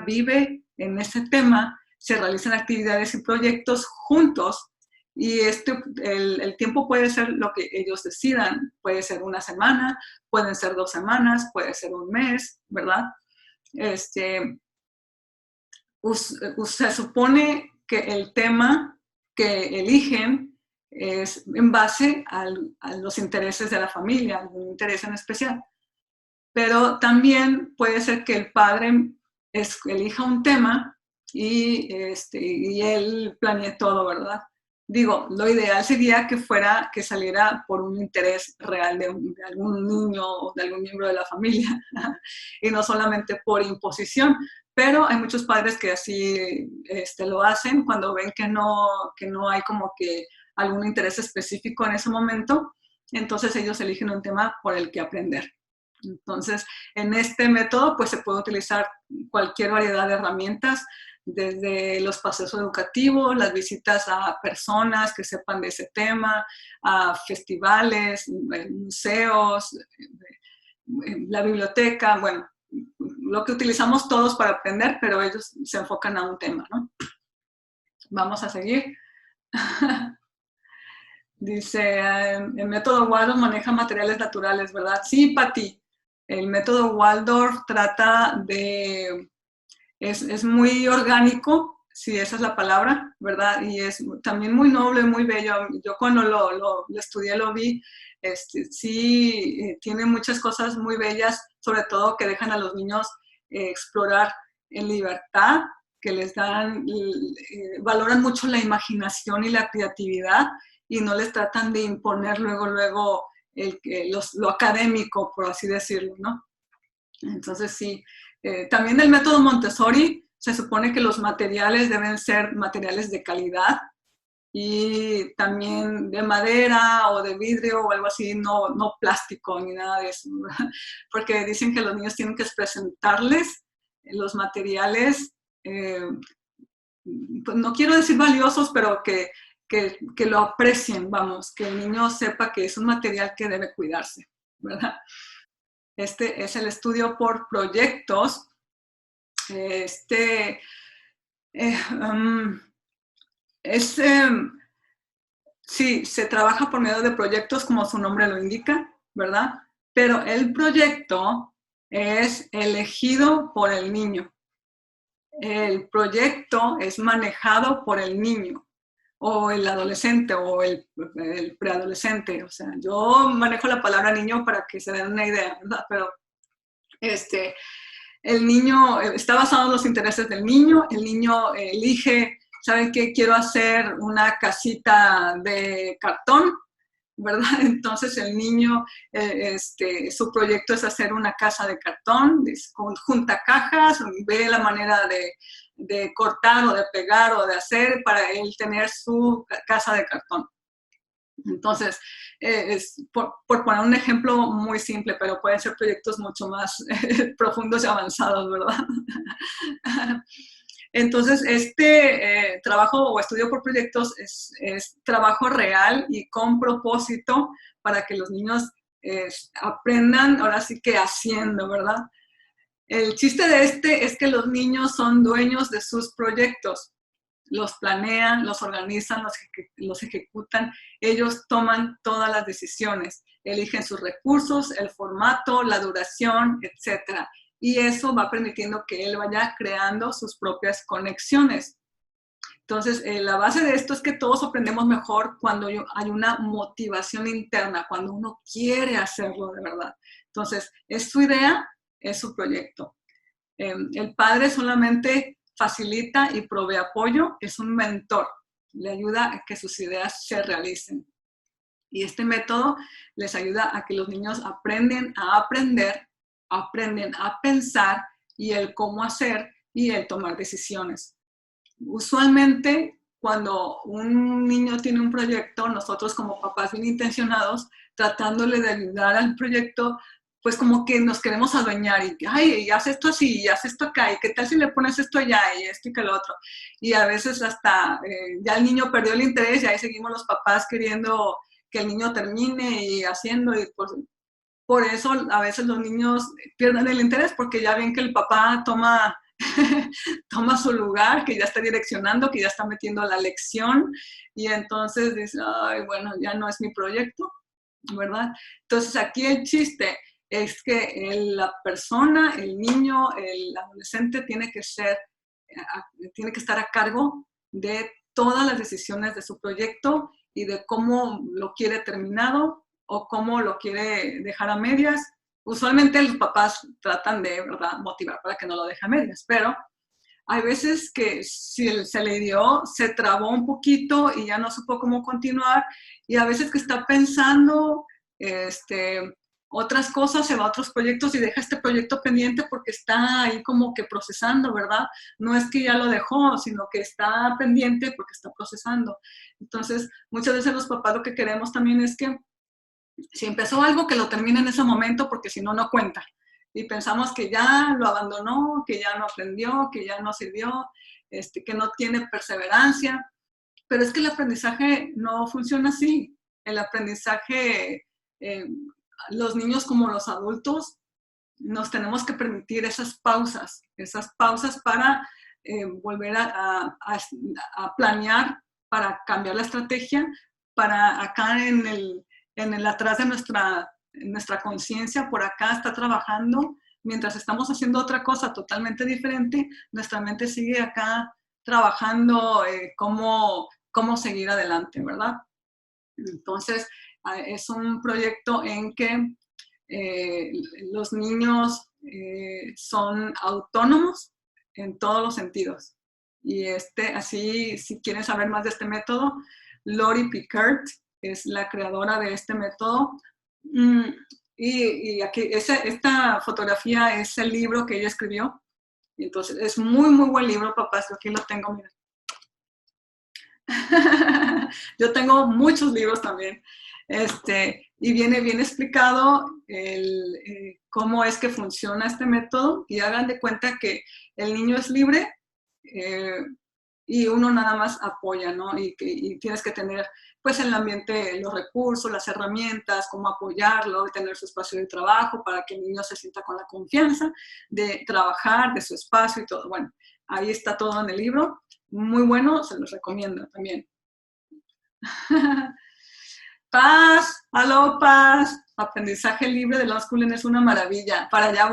vive en ese tema, se realizan actividades y proyectos juntos y el tiempo puede ser lo que ellos decidan, puede ser una semana, pueden ser 2 semanas, puede ser un mes, ¿verdad? Se supone que el tema que eligen es en base a los intereses de la familia, algún interés en especial. Pero también puede ser que el padre elija un tema y él planee todo, ¿verdad? Digo, lo ideal sería que saliera por un interés real de algún niño o de algún miembro de la familia y no solamente por imposición. Pero hay muchos padres que así lo hacen cuando ven que no hay como que algún interés específico en ese momento, entonces ellos eligen un tema por el que aprender. Entonces, en este método pues se puede utilizar cualquier variedad de herramientas, desde los paseos educativos, las visitas a personas que sepan de ese tema, a festivales, museos, la biblioteca, bueno, lo que utilizamos todos para aprender, pero ellos se enfocan a un tema, ¿no? Vamos a seguir. Dice, el método Waldorf maneja materiales naturales, ¿verdad? Sí, Pati. El método Waldorf trata es muy orgánico, si esa es la palabra, ¿verdad? Y es también muy noble, muy bello. Yo cuando lo estudié, lo vi, sí, tiene muchas cosas muy bellas, sobre todo que dejan a los niños explorar en libertad, que les dan, valoran mucho la imaginación y la creatividad y no les tratan de imponer luego lo académico, por así decirlo, ¿no? Entonces sí, también el método Montessori se supone que los materiales deben ser materiales de calidad y también de madera o de vidrio o algo así, no plástico ni nada de eso, ¿verdad? Porque dicen que los niños tienen que presentarles los materiales, pues no quiero decir valiosos, pero que lo aprecien, vamos, que el niño sepa que es un material que debe cuidarse, ¿verdad? Este es el estudio por proyectos. Sí, se trabaja por medio de proyectos, como su nombre lo indica, ¿verdad? Pero el proyecto es elegido por el niño. El proyecto es manejado por el niño o el adolescente o el preadolescente. O sea, yo manejo la palabra niño para que se den una idea, ¿verdad? Pero el niño está basado en los intereses del niño. El niño elige, ¿saben qué? Quiero hacer una casita de cartón, ¿verdad? Entonces el niño, su proyecto es hacer una casa de cartón, junta cajas, ve la manera de cortar o de pegar o de hacer para él tener su casa de cartón. Entonces, por poner un ejemplo muy simple, pero pueden ser proyectos mucho más profundos y avanzados, ¿verdad? Entonces, trabajo o estudio por proyectos es trabajo real y con propósito para que los niños aprendan, ahora sí que haciendo, ¿verdad? El chiste de es que los niños son dueños de sus proyectos. Los planean, los organizan, los ejecutan. Ellos toman todas las decisiones. Eligen sus recursos, el formato, la duración, etcétera. Y eso va permitiendo que él vaya creando sus propias conexiones. Entonces, la base de esto es que todos aprendemos mejor cuando hay una motivación interna, cuando uno quiere hacerlo de verdad. Entonces, es su idea, es su proyecto. El padre solamente facilita y provee apoyo, es un mentor, le ayuda a que sus ideas se realicen. Y este método les ayuda a que los niños aprenden a aprender, aprenden a pensar y el cómo hacer y el tomar decisiones. Usualmente, cuando un niño tiene un proyecto, nosotros como papás bien intencionados, tratándole de ayudar al proyecto, pues como que nos queremos adueñar y, ay, haz esto así, y haz esto acá, y qué tal si le pones esto allá, y esto y que lo otro. Y a veces hasta ya el niño perdió el interés y ahí seguimos los papás queriendo que el niño termine y haciendo, y pues, por eso a veces los niños pierden el interés, porque ya ven que el papá toma toma su lugar, que ya está direccionando, que ya está metiendo la lección, y entonces dice, ay, bueno, ya no es mi proyecto, ¿verdad? Entonces aquí el chiste es que la persona, el niño, el adolescente tiene que estar a cargo de todas las decisiones de su proyecto y de cómo lo quiere terminado o cómo lo quiere dejar a medias. Usualmente los papás tratan de, ¿verdad?, motivar para que no lo deje a medias, pero hay veces que si se le dio, se trabó un poquito y ya no supo cómo continuar, y a veces que está pensando otras cosas, se va a otros proyectos y deja este proyecto pendiente porque está ahí como que procesando, ¿verdad? No es que ya lo dejó, sino que está pendiente porque está procesando. Entonces, muchas veces los papás lo que queremos también es que si empezó algo, que lo termine en ese momento, porque si no, no cuenta. Y pensamos que ya lo abandonó, que ya no aprendió, que ya no sirvió, que no tiene perseverancia. Pero es que el aprendizaje no funciona así. El aprendizaje, los niños como los adultos, nos tenemos que permitir esas pausas para volver a planear, para cambiar la estrategia, para acá en el atrás de nuestra conciencia, por acá está trabajando, mientras estamos haciendo otra cosa totalmente diferente, nuestra mente sigue acá trabajando cómo seguir adelante, ¿verdad? Entonces, es un proyecto en que los niños son autónomos en todos los sentidos. Y así, si quieren saber más de este método, Lori Pickert es la creadora de este método. Y aquí, esta fotografía es el libro que ella escribió. Y entonces, es muy, muy buen libro, papás. Aquí lo tengo, miren. Yo tengo muchos libros también. Y viene bien explicado cómo es que funciona este método, y hagan de cuenta que el niño es libre y uno nada más apoya, ¿no? Y tienes que tener, pues el ambiente, los recursos, las herramientas, cómo apoyarlo, de tener su espacio de trabajo para que el niño se sienta con la confianza de trabajar, de su espacio y todo. Bueno, ahí está todo en el libro. Muy bueno, se los recomiendo también. Paz, aló Paz, aprendizaje libre del unschooling es una maravilla. Para allá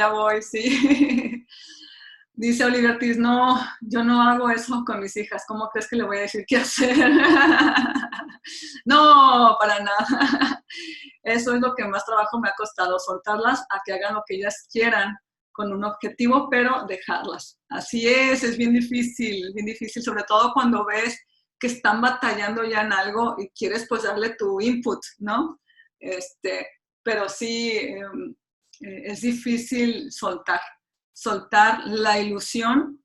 voy, sí. Dice Oliver Ortiz, no, yo no hago eso con mis hijas, ¿cómo crees que le voy a decir qué hacer? No, para nada. Eso es lo que más trabajo me ha costado, soltarlas a que hagan lo que ellas quieran con un objetivo, pero dejarlas. Así es bien difícil, sobre todo cuando ves que están batallando ya en algo y quieres pues darle tu input, ¿no? Pero sí, es difícil soltar la ilusión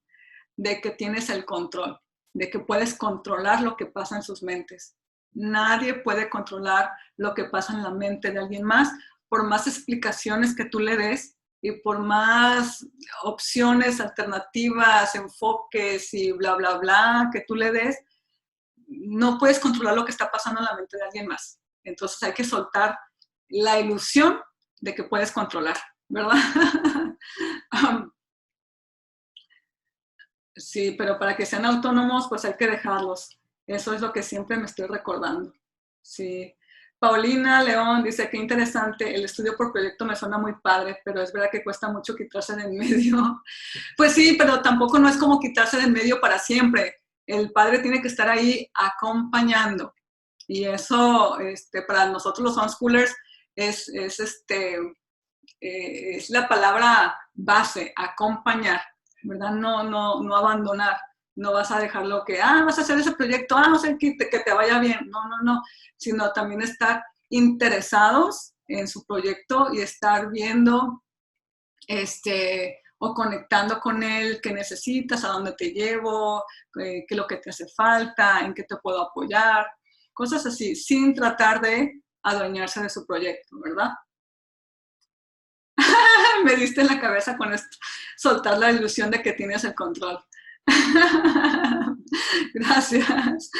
de que tienes el control, de que puedes controlar lo que pasa en sus mentes. Nadie puede controlar lo que pasa en la mente de alguien más, por más explicaciones que tú le des y por más opciones, alternativas, enfoques y bla, bla, bla que tú le des, no puedes controlar lo que está pasando en la mente de alguien más. Entonces hay que soltar la ilusión de que puedes controlar, ¿verdad? Sí, pero para que sean autónomos, pues hay que dejarlos. Eso es lo que siempre me estoy recordando. Sí. Paulina León dice, qué interesante, el estudio por proyecto me suena muy padre, pero es verdad que cuesta mucho quitarse de en medio. Pues sí, pero tampoco no es como quitarse de en medio para siempre. El padre tiene que estar ahí acompañando. Y eso, para nosotros los unschoolers, es la palabra base, acompañar, ¿verdad? No abandonar. No vas a dejarlo que, vas a hacer ese proyecto, no sé, que te vaya bien. No, sino también estar interesados en su proyecto y estar viendo, o conectando con él, qué necesitas, a dónde te llevo, qué es lo que te hace falta, en qué te puedo apoyar, cosas así, sin tratar de adueñarse de su proyecto, ¿verdad? Me diste en la cabeza con esto, soltar la ilusión de que tienes el control. Gracias.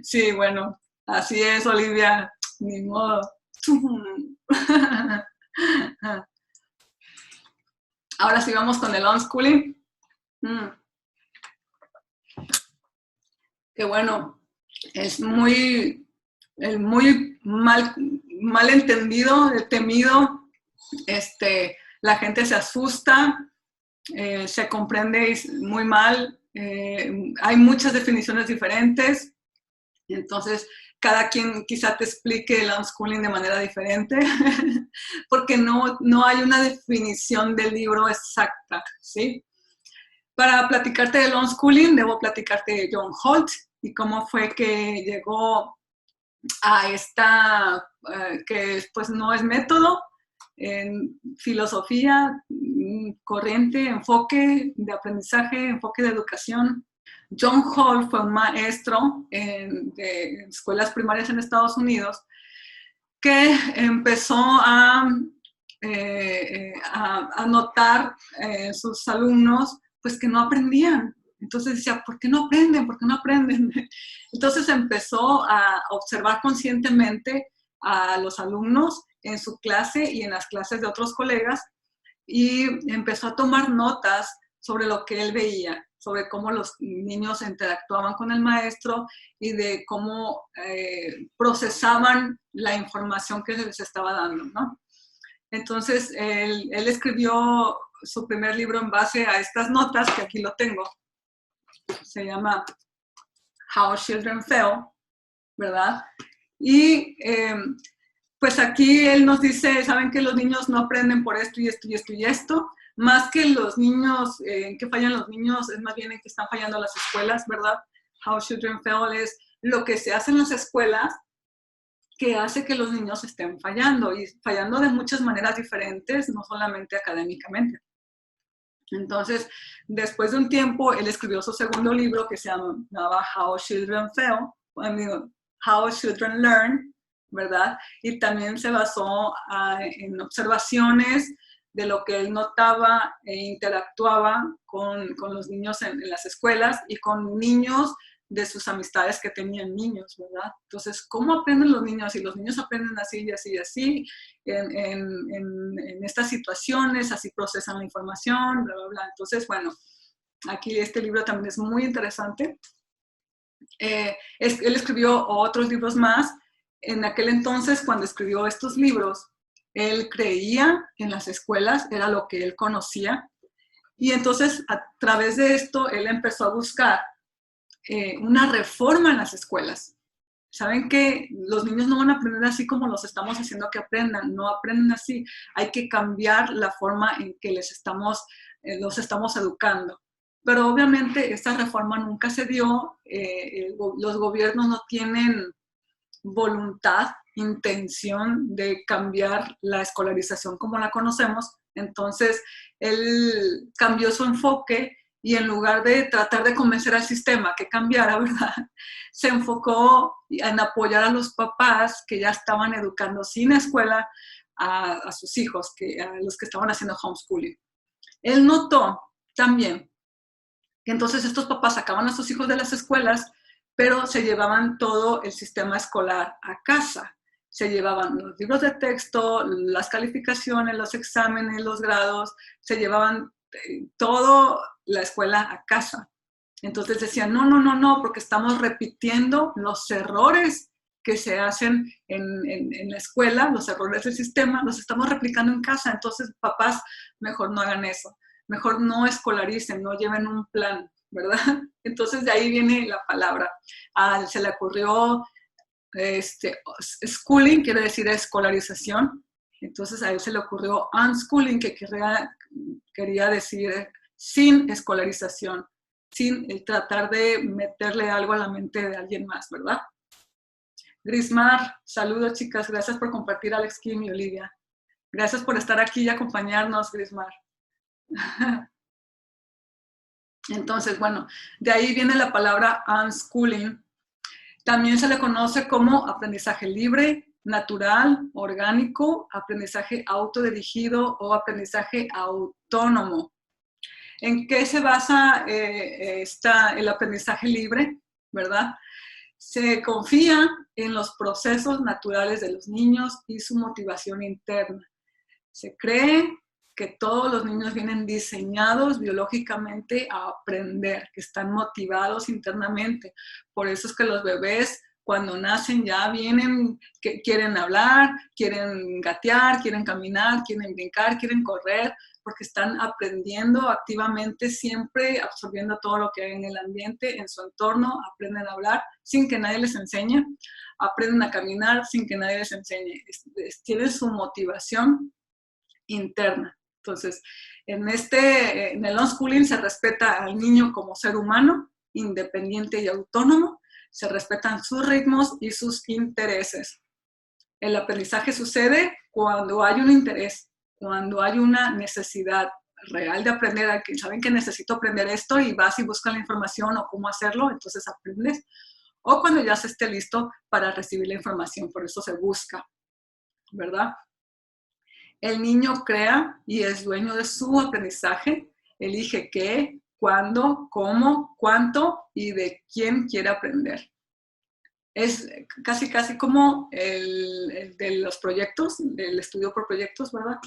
Sí, bueno, así es, Olivia, ni modo. Ahora sí vamos con el unschooling. Que bueno, es muy mal entendido, temido. La gente se asusta, se comprende muy mal. Hay muchas definiciones diferentes. Entonces, cada quien quizá te explique el unschooling de manera diferente, porque no hay una definición del libro exacta, ¿sí? Para platicarte del unschooling, debo platicarte de John Holt y cómo fue que llegó a esta, que pues no es método, en filosofía, corriente, enfoque de aprendizaje, enfoque de educación. John Holt fue un maestro de escuelas primarias en Estados Unidos que empezó a notar en sus alumnos pues que no aprendían. Entonces decía, ¿por qué no aprenden? ¿Por qué no aprenden? Entonces empezó a observar conscientemente a los alumnos en su clase y en las clases de otros colegas y empezó a tomar notas sobre lo que él veía, sobre cómo los niños interactuaban con el maestro y de cómo procesaban la información que les estaba dando, ¿no? Entonces, él escribió su primer libro en base a estas notas, que aquí lo tengo. Se llama How Children Fail, ¿verdad? Y pues aquí él nos dice, saben que los niños no aprenden por esto y esto y esto y esto, más que los niños, en qué fallan los niños, es más bien en que están fallando las escuelas, ¿verdad? How Children Fail es lo que se hace en las escuelas que hace que los niños estén fallando, y fallando de muchas maneras diferentes, no solamente académicamente. Entonces, después de un tiempo, él escribió su segundo libro que se llamaba How Children Fail, How Children Learn, ¿verdad? Y también se basó en observaciones de lo que él notaba e interactuaba con los niños en las escuelas y con niños de sus amistades que tenían niños, ¿verdad? Entonces, ¿cómo aprenden los niños? Y los niños aprenden así y así y así, en estas situaciones, así procesan la información, bla, bla, bla. Entonces, bueno, aquí este libro también es muy interesante. Él escribió otros libros más. En aquel entonces, cuando escribió estos libros, él creía en las escuelas, era lo que él conocía. Y entonces, a través de esto, él empezó a buscar una reforma en las escuelas. Saben que los niños no van a aprender así como los estamos haciendo que aprendan, no aprenden así. Hay que cambiar la forma en que los estamos educando. Pero obviamente esta reforma nunca se dio, los gobiernos no tienen voluntad, intención de cambiar la escolarización como la conocemos. Entonces, él cambió su enfoque y en lugar de tratar de convencer al sistema que cambiara, ¿verdad? Se enfocó en apoyar a los papás que ya estaban educando sin escuela a sus hijos, a los que estaban haciendo homeschooling. Él notó también que entonces estos papás sacaban a sus hijos de las escuelas, pero se llevaban todo el sistema escolar a casa. Se llevaban los libros de texto, las calificaciones, los exámenes, los grados, se llevaban todo la escuela a casa. Entonces decían, no, no, no, no, porque estamos repitiendo los errores que se hacen en la escuela, los errores del sistema, los estamos replicando en casa. Entonces, papás, mejor no hagan eso. Mejor no escolaricen, no lleven un plan, ¿verdad? Entonces de ahí viene la palabra. Se le ocurrió schooling, quiere decir escolarización. Entonces a él se le ocurrió unschooling, que quería decir sin escolarización, sin el tratar de meterle algo a la mente de alguien más, ¿verdad? Grismar, saludos chicas, gracias por compartir, Alex, Kim y Olivia. Gracias por estar aquí y acompañarnos, Grismar. Entonces, bueno, de ahí viene la palabra unschooling. También se le conoce como aprendizaje libre, natural, orgánico, aprendizaje autodirigido o aprendizaje autónomo. ¿En qué se basa el aprendizaje libre? ¿Verdad? Se confía en los procesos naturales de los niños y su motivación interna. Se cree que todos los niños vienen diseñados biológicamente a aprender, que están motivados internamente. Por eso es que los bebés cuando nacen ya vienen, que quieren hablar, quieren gatear, quieren caminar, quieren brincar, quieren correr, porque están aprendiendo activamente, siempre absorbiendo todo lo que hay en el ambiente, en su entorno, aprenden a hablar sin que nadie les enseñe, aprenden a caminar sin que nadie les enseñe. Tienen su motivación interna. Entonces, en el unschooling se respeta al niño como ser humano, independiente y autónomo, se respetan sus ritmos y sus intereses. El aprendizaje sucede cuando hay un interés, cuando hay una necesidad real de aprender, saben que necesito aprender esto y vas y buscas la información o cómo hacerlo, entonces aprendes. O cuando ya se esté listo para recibir la información, por eso se busca, ¿verdad? El niño crea y es dueño de su aprendizaje, elige qué, cuándo, cómo, cuánto y de quién quiere aprender. Es casi como el de los proyectos, el estudio por proyectos, ¿verdad?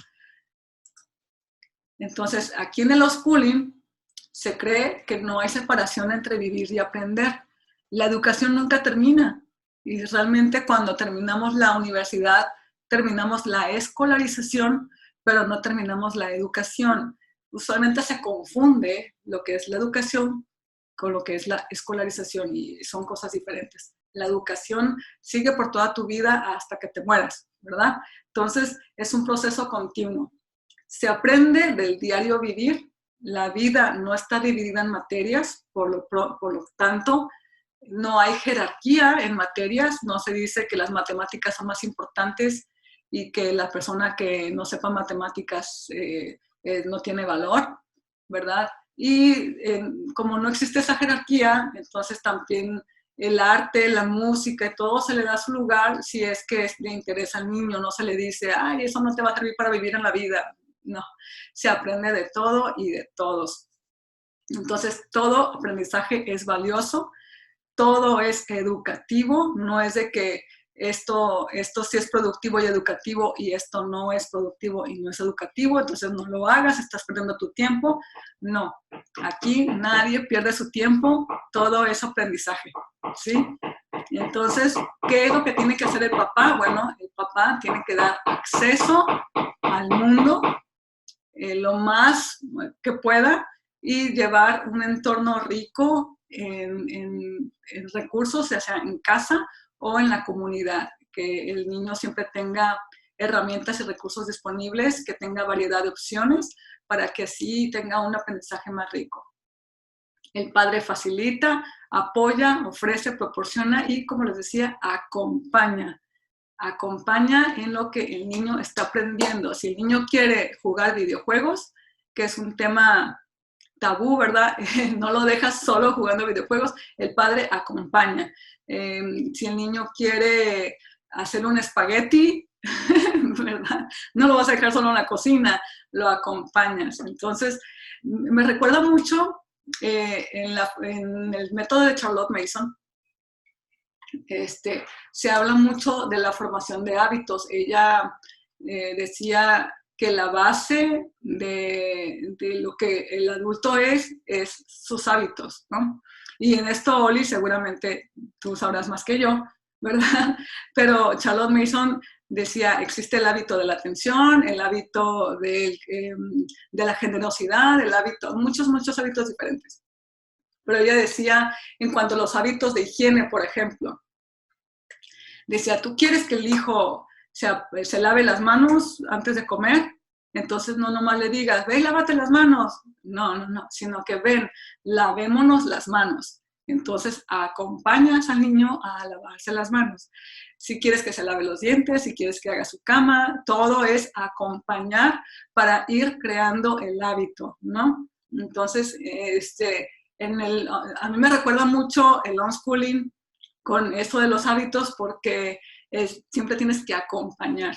Entonces, aquí en el unschooling se cree que no hay separación entre vivir y aprender. La educación nunca termina y realmente cuando terminamos la universidad, terminamos la escolarización, pero no terminamos la educación. Usualmente se confunde lo que es la educación con lo que es la escolarización y son cosas diferentes. La educación sigue por toda tu vida hasta que te mueras, ¿verdad? Entonces, es un proceso continuo. Se aprende del diario vivir. La vida no está dividida en materias, por lo tanto, no hay jerarquía en materias. No se dice que las matemáticas son más importantes y que la persona que no sepa matemáticas no tiene valor, ¿verdad? Y como no existe esa jerarquía, entonces también el arte, la música y todo se le da su lugar si es que le interesa al niño. No se le dice, ay, eso no te va a servir para vivir en la vida. No, se aprende de todo y de todos. Entonces, todo aprendizaje es valioso. todo es educativo, no es de que esto sí es productivo y educativo y esto no es productivo y no es educativo, entonces no lo hagas, estás perdiendo tu tiempo. No, aquí nadie pierde su tiempo, todo es aprendizaje, ¿sí? Y entonces, ¿qué es lo que tiene que hacer el papá? Bueno, el papá tiene que dar acceso al mundo lo más que pueda y llevar un entorno rico en recursos, ya sea en casa o en la comunidad, que el niño siempre tenga herramientas y recursos disponibles, que tenga variedad de opciones para que así tenga un aprendizaje más rico. El padre facilita, apoya, ofrece, proporciona y, como les decía, acompaña. Acompaña en lo que el niño está aprendiendo. Si el niño quiere jugar videojuegos, que es un tema tabú, ¿verdad? No lo dejas solo jugando videojuegos, el padre acompaña. Si el niño quiere hacer un espagueti, ¿verdad? No lo vas a dejar solo en la cocina, lo acompañas. Entonces, me recuerda mucho en el método de Charlotte Mason. Se habla mucho de la formación de hábitos. Ella decía que la base de lo que el adulto es sus hábitos, ¿no? Y en esto, Oli, seguramente tú sabrás más que yo, ¿verdad? Pero Charlotte Mason decía, existe el hábito de la atención, el hábito de la generosidad, el hábito, muchos hábitos diferentes. Pero ella decía, en cuanto a los hábitos de higiene, por ejemplo, decía, ¿tú quieres que el hijo se lave las manos antes de comer? Entonces no nomás le digas, ve y lávate las manos. No, sino que ven, lavémonos las manos. Entonces acompañas al niño a lavarse las manos. Si quieres que se lave los dientes, si quieres que haga su cama, todo es acompañar para ir creando el hábito, ¿no? Entonces, a mí me recuerda mucho el homeschooling con esto de los hábitos porque siempre tienes que acompañar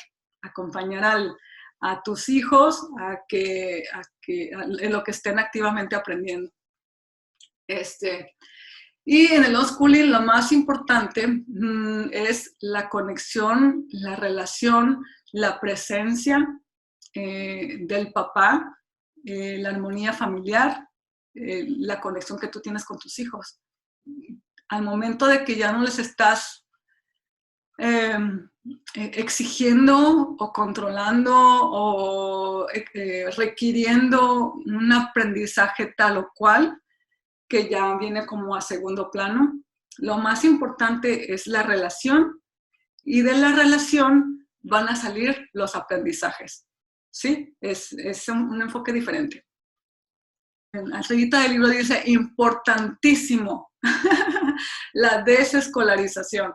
a tus hijos en lo que estén activamente aprendiendo. Y en el homeschooling lo más importante es la conexión, la relación, la presencia del papá, la armonía familiar, la conexión que tú tienes con tus hijos. Al momento de que ya no les estás exigiendo o controlando o requiriendo un aprendizaje tal o cual, que ya viene como a segundo plano. Lo más importante es la relación y de la relación van a salir los aprendizajes. ¿Sí? Es un enfoque diferente. Arribita del libro dice, importantísimo, la desescolarización.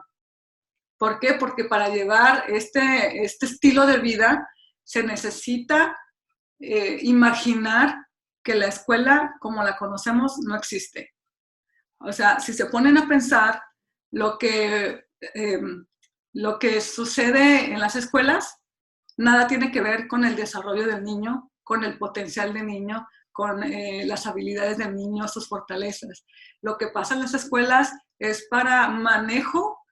¿Por qué? Porque para llevar este estilo de vida se necesita imaginar que la escuela como la conocemos no existe. O sea, si se ponen a pensar lo que sucede en las escuelas, nada tiene que ver con el desarrollo del niño, con el potencial del niño, con las habilidades del niño, sus fortalezas. Lo que pasa en las escuelas es para manejo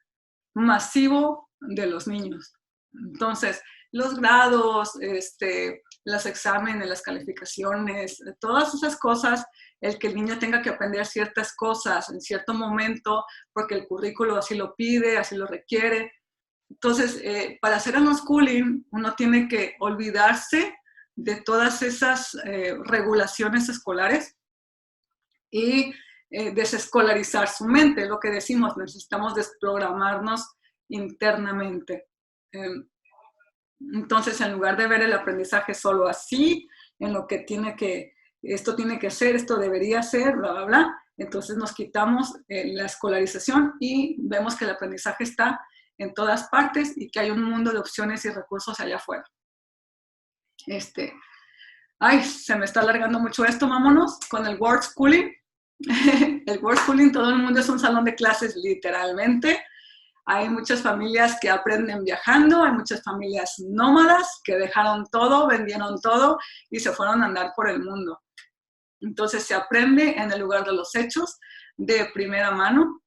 masivo de los niños. Entonces, los grados, los exámenes, las calificaciones, todas esas cosas, el que el niño tenga que aprender ciertas cosas en cierto momento, porque el currículo así lo pide, así lo requiere. Entonces, para hacer el homeschooling, uno tiene que olvidarse de todas esas regulaciones escolares y desescolarizar su mente, lo que decimos, necesitamos desprogramarnos internamente. Entonces, en lugar de ver el aprendizaje solo así, en lo que esto tiene que ser, esto debería ser, bla, bla, bla, entonces nos quitamos la escolarización y vemos que el aprendizaje está en todas partes y que hay un mundo de opciones y recursos allá afuera. Ay, se me está alargando mucho esto, vámonos con el word schooling. El word schooling, todo el mundo es un salón de clases literalmente. Hay muchas familias que aprenden viajando, hay muchas familias nómadas que dejaron todo, vendieron todo y se fueron a andar por el mundo. Entonces se aprende en el lugar de los hechos, de primera mano.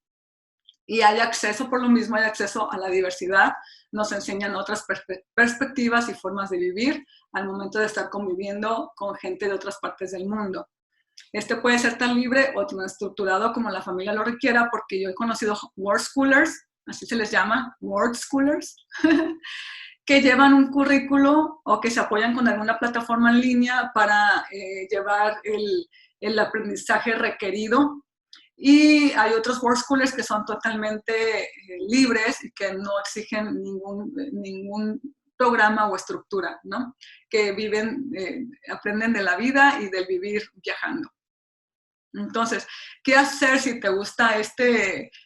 y hay acceso, por lo mismo hay acceso a la diversidad, nos enseñan otras perspectivas y formas de vivir al momento de estar conviviendo con gente de otras partes del mundo. Este puede ser tan libre o tan estructurado como la familia lo requiera, porque yo he conocido World Schoolers, así se les llama, World Schoolers, que llevan un currículo o que se apoyan con alguna plataforma en línea para llevar el aprendizaje requerido. Y hay otros World Schoolers que son totalmente libres y que no exigen ningún programa o estructura, ¿no? Que viven, aprenden de la vida y del vivir viajando. Entonces, ¿qué hacer si te gusta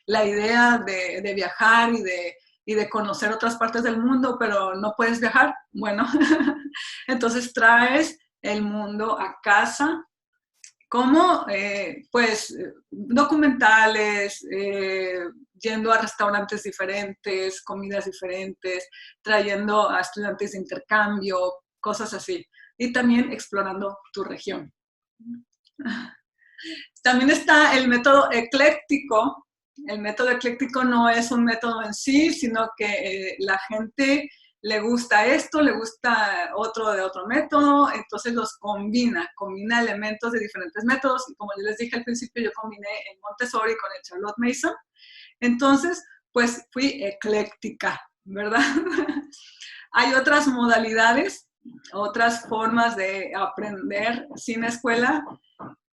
la idea de viajar y de conocer otras partes del mundo, pero no puedes viajar? Bueno, entonces traes el mundo a casa, como pues documentales, yendo a restaurantes diferentes, comidas diferentes, trayendo a estudiantes de intercambio, cosas así. Y también explorando tu región. También está el método ecléctico. El método ecléctico no es un método en sí, sino que la gente le gusta esto, le gusta otro de otro método, entonces los combina elementos de diferentes métodos, y como yo les dije al principio, yo combiné el Montessori con el Charlotte Mason, entonces pues fui ecléctica, ¿verdad? Hay otras modalidades, otras formas de aprender sin escuela.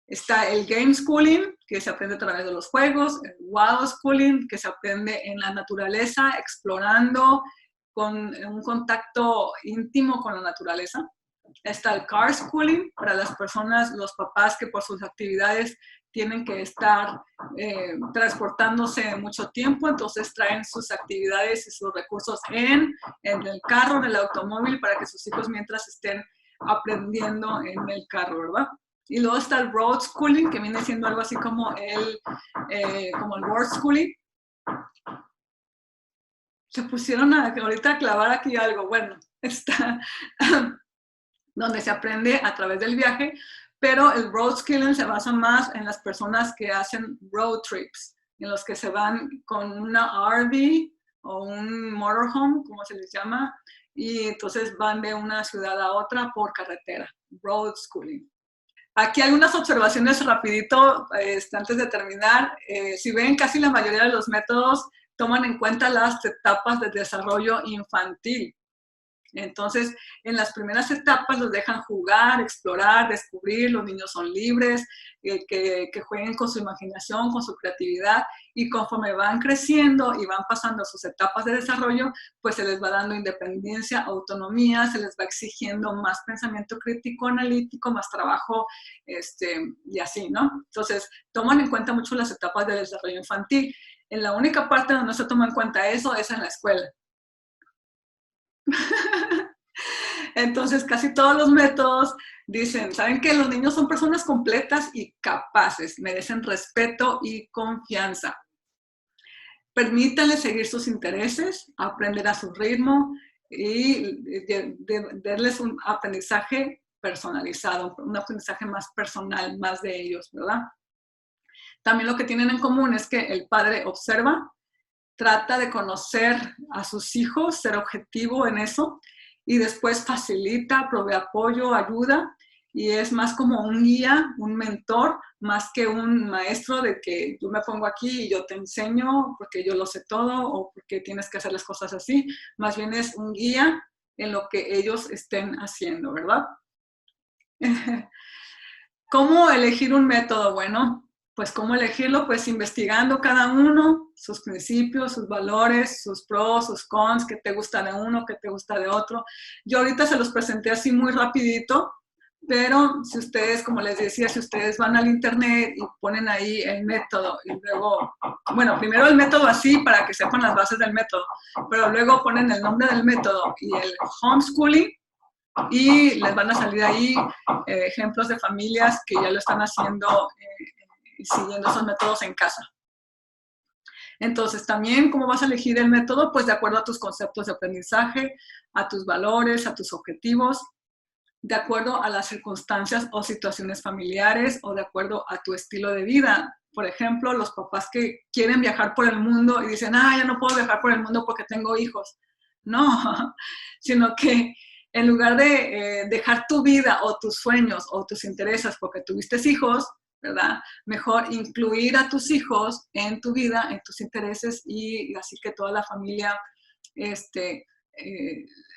Está el game schooling, que se aprende a través de los juegos, el wild schooling, que se aprende en la naturaleza, explorando, con un contacto íntimo con la naturaleza. Está el car schooling, para las personas, los papás que por sus actividades tienen que estar transportándose mucho tiempo, entonces traen sus actividades y sus recursos en el carro, en el automóvil, para que sus hijos mientras estén aprendiendo en el carro, ¿verdad? Y luego está el road schooling, que viene siendo algo así como el word schooling. Se pusieron ahorita a clavar aquí algo. Bueno, está donde se aprende a través del viaje, pero el road schooling se basa más en las personas que hacen road trips, en los que se van con una RV o un motorhome, como se les llama, y entonces van de una ciudad a otra por carretera. Road schooling. Aquí algunas observaciones rapidito antes de terminar. Si ven, casi la mayoría de los métodos toman en cuenta las etapas de desarrollo infantil. Entonces, en las primeras etapas los dejan jugar, explorar, descubrir, los niños son libres, que jueguen con su imaginación, con su creatividad, y conforme van creciendo y van pasando sus etapas de desarrollo, pues se les va dando independencia, autonomía, se les va exigiendo más pensamiento crítico, analítico, más trabajo, y así, ¿no? Entonces, toman en cuenta mucho las etapas de desarrollo infantil. En la única parte donde no se toma en cuenta eso es en la escuela. Entonces, casi todos los métodos dicen, ¿saben qué? Los niños son personas completas y capaces, merecen respeto y confianza. Permítanles seguir sus intereses, aprender a su ritmo y darles un aprendizaje personalizado, un aprendizaje más personal, más de ellos, ¿verdad? También lo que tienen en común es que el padre observa, trata de conocer a sus hijos, ser objetivo en eso, y después facilita, provee apoyo, ayuda, y es más como un guía, un mentor, más que un maestro de que yo me pongo aquí y yo te enseño porque yo lo sé todo o porque tienes que hacer las cosas así. Más bien es un guía en lo que ellos estén haciendo, ¿verdad? ¿Cómo elegir un método? Bueno, pues cómo elegirlo, pues investigando cada uno, sus principios, sus valores, sus pros, sus cons, qué te gusta de uno, qué te gusta de otro. Yo ahorita se los presenté así muy rapidito, pero si ustedes, como les decía, si ustedes van al internet y ponen ahí el método y luego, bueno, primero el método así para que sepan las bases del método, pero luego ponen el nombre del método y el homeschooling, y les van a salir ahí ejemplos de familias que ya lo están haciendo siguiendo esos métodos en casa. Entonces, también, ¿cómo vas a elegir el método? Pues de acuerdo a tus conceptos de aprendizaje, a tus valores, a tus objetivos, de acuerdo a las circunstancias o situaciones familiares o de acuerdo a tu estilo de vida. por ejemplo, los papás que quieren viajar por el mundo y dicen, ya no puedo viajar por el mundo porque tengo hijos. No, sino que en lugar de dejar tu vida o tus sueños o tus intereses porque tuviste hijos, ¿verdad? Mejor incluir a tus hijos en tu vida, en tus intereses, y así que toda la familia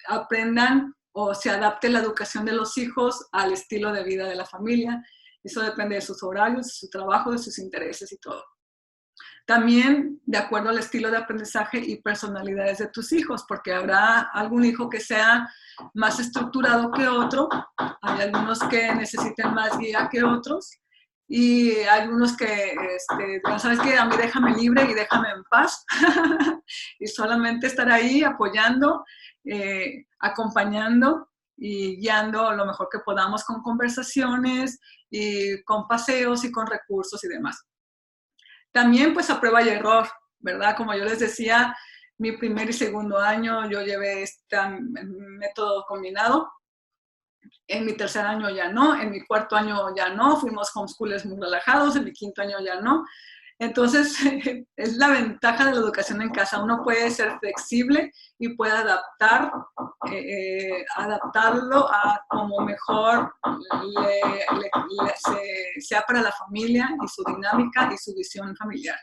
aprendan o se adapte la educación de los hijos al estilo de vida de la familia. Eso depende de sus horarios, de su trabajo, de sus intereses y todo. También de acuerdo al estilo de aprendizaje y personalidades de tus hijos, porque habrá algún hijo que sea más estructurado que otro, hay algunos que necesiten más guía que otros, y hay algunos que, ¿sabes qué? A mí déjame libre y déjame en paz, y solamente estar ahí apoyando, acompañando y guiando lo mejor que podamos con conversaciones y con paseos y con recursos y demás. También pues a prueba y error, ¿verdad? Como yo les decía, mi primer y segundo año yo llevé este método combinado. En mi tercer año ya no, en mi cuarto año ya no, fuimos homeschoolers muy relajados, en mi quinto año ya no. Entonces, es la ventaja de la educación en casa. Uno puede ser flexible y puede adaptarlo a como mejor sea para la familia y su dinámica y su visión familiar.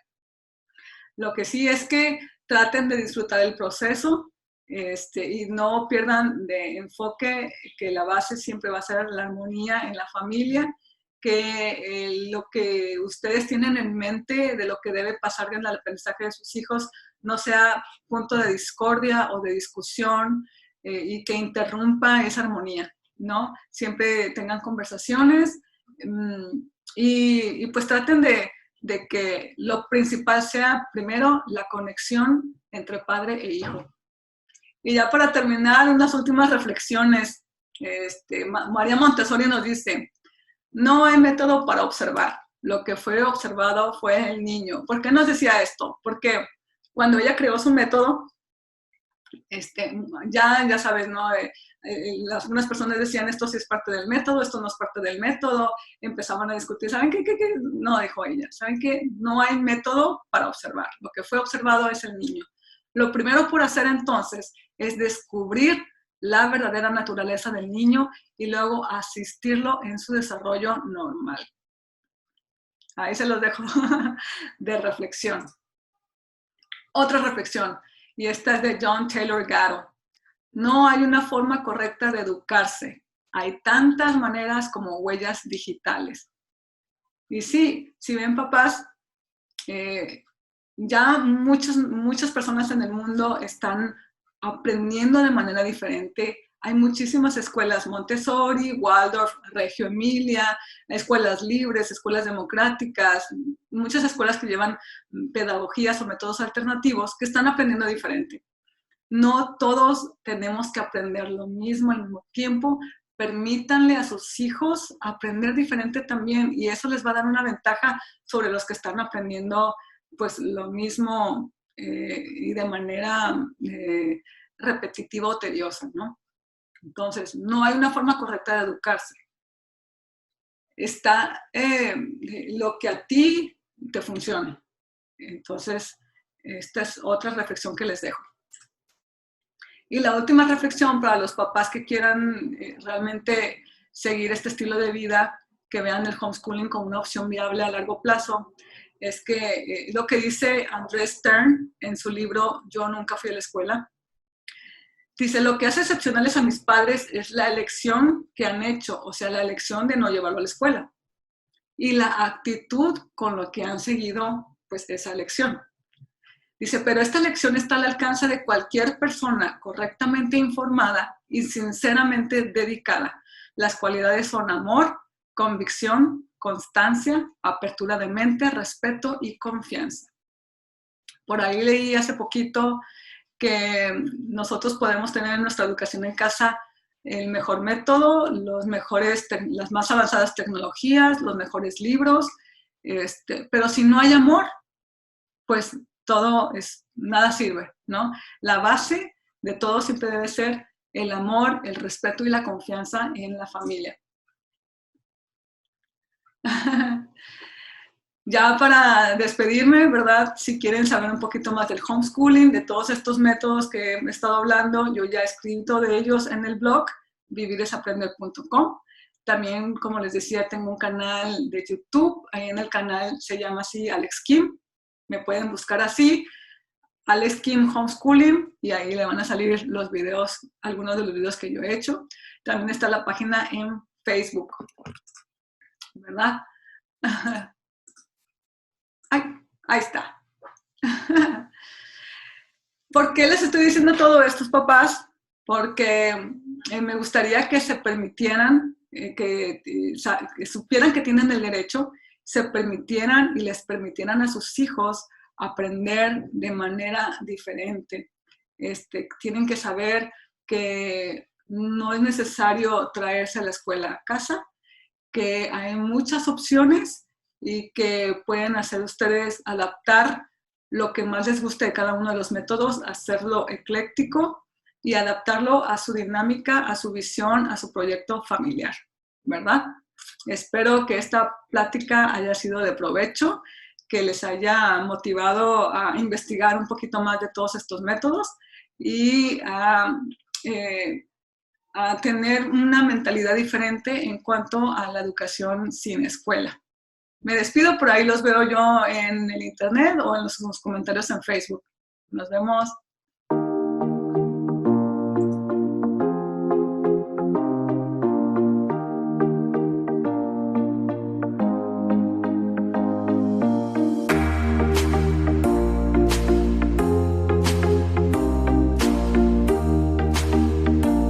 Lo que sí es que traten de disfrutar el proceso y no pierdan de enfoque que la base siempre va a ser la armonía en la familia, que lo que ustedes tienen en mente de lo que debe pasar en el aprendizaje de sus hijos no sea punto de discordia o de discusión y que interrumpa esa armonía, ¿no? Siempre tengan conversaciones y pues traten de que lo principal sea primero la conexión entre padre e hijo. Y ya para terminar, unas últimas reflexiones. María Montessori nos dice, no hay método para observar. Lo que fue observado fue el niño. ¿Por qué nos decía esto? Porque cuando ella creó su método, ya sabes, ¿no? Algunas personas decían, esto sí es parte del método, esto no es parte del método, empezaban a discutir, ¿saben qué? No, dijo ella, ¿saben qué? No hay método para observar, lo que fue observado es el niño. Lo primero por hacer entonces es descubrir la verdadera naturaleza del niño y luego asistirlo en su desarrollo normal. Ahí se los dejo de reflexión. Otra reflexión, y esta es de John Taylor Gatto. No hay una forma correcta de educarse. Hay tantas maneras como huellas digitales. Y sí, si ven papás, ya muchas personas en el mundo están aprendiendo de manera diferente. Hay muchísimas escuelas Montessori, Waldorf, Reggio Emilia, escuelas libres, escuelas democráticas, muchas escuelas que llevan pedagogías o métodos alternativos que están aprendiendo diferente. No todos tenemos que aprender lo mismo al mismo tiempo. Permítanle a sus hijos aprender diferente también y eso les va a dar una ventaja sobre los que están aprendiendo pues lo mismo y de manera repetitiva o tediosa, ¿no? Entonces, no hay una forma correcta de educarse. Está lo que a ti te funcione. Entonces, esta es otra reflexión que les dejo. Y la última reflexión para los papás que quieran realmente seguir este estilo de vida, que vean el homeschooling como una opción viable a largo plazo, es que lo que dice Andrés Stern en su libro Yo nunca fui a la escuela, dice, lo que hace excepcionales a mis padres es la elección que han hecho, o sea, la elección de no llevarlo a la escuela y la actitud con lo que han seguido pues esa elección. Dice, pero esta lección está al alcance de cualquier persona correctamente informada y sinceramente dedicada. Las cualidades son amor, convicción, constancia, apertura de mente, respeto y confianza. Por ahí leí hace poquito que nosotros podemos tener en nuestra educación en casa el mejor método, las más avanzadas tecnologías, los mejores libros, pero si no hay amor, pues nada sirve, ¿no? La base de todo siempre debe ser el amor, el respeto y la confianza en la familia. Ya para despedirme, ¿verdad? Si quieren saber un poquito más del homeschooling, de todos estos métodos que he estado hablando, yo ya he escrito de ellos en el blog, viviresaprender.com. También, como les decía, tengo un canal de YouTube. Ahí en el canal se llama así Alex Kim. Me pueden buscar así, Alex Kim Homeschooling, y ahí le van a salir los videos, algunos de los videos que yo he hecho. También está la página en Facebook, ¿verdad? Ay, ahí está. ¿Por qué les estoy diciendo todo esto, papás? Porque me gustaría que se permitieran, que supieran que tienen el derecho, se permitieran y les permitieran a sus hijos aprender de manera diferente. Tienen que saber que no es necesario traerse a la escuela a casa, que hay muchas opciones y que pueden hacer ustedes adaptar lo que más les guste de cada uno de los métodos, hacerlo ecléctico y adaptarlo a su dinámica, a su visión, a su proyecto familiar, ¿verdad? Espero que esta plática haya sido de provecho, que les haya motivado a investigar un poquito más de todos estos métodos y a tener una mentalidad diferente en cuanto a la educación sin escuela. Me despido, por ahí los veo yo en el internet o en los comentarios en Facebook. Nos vemos.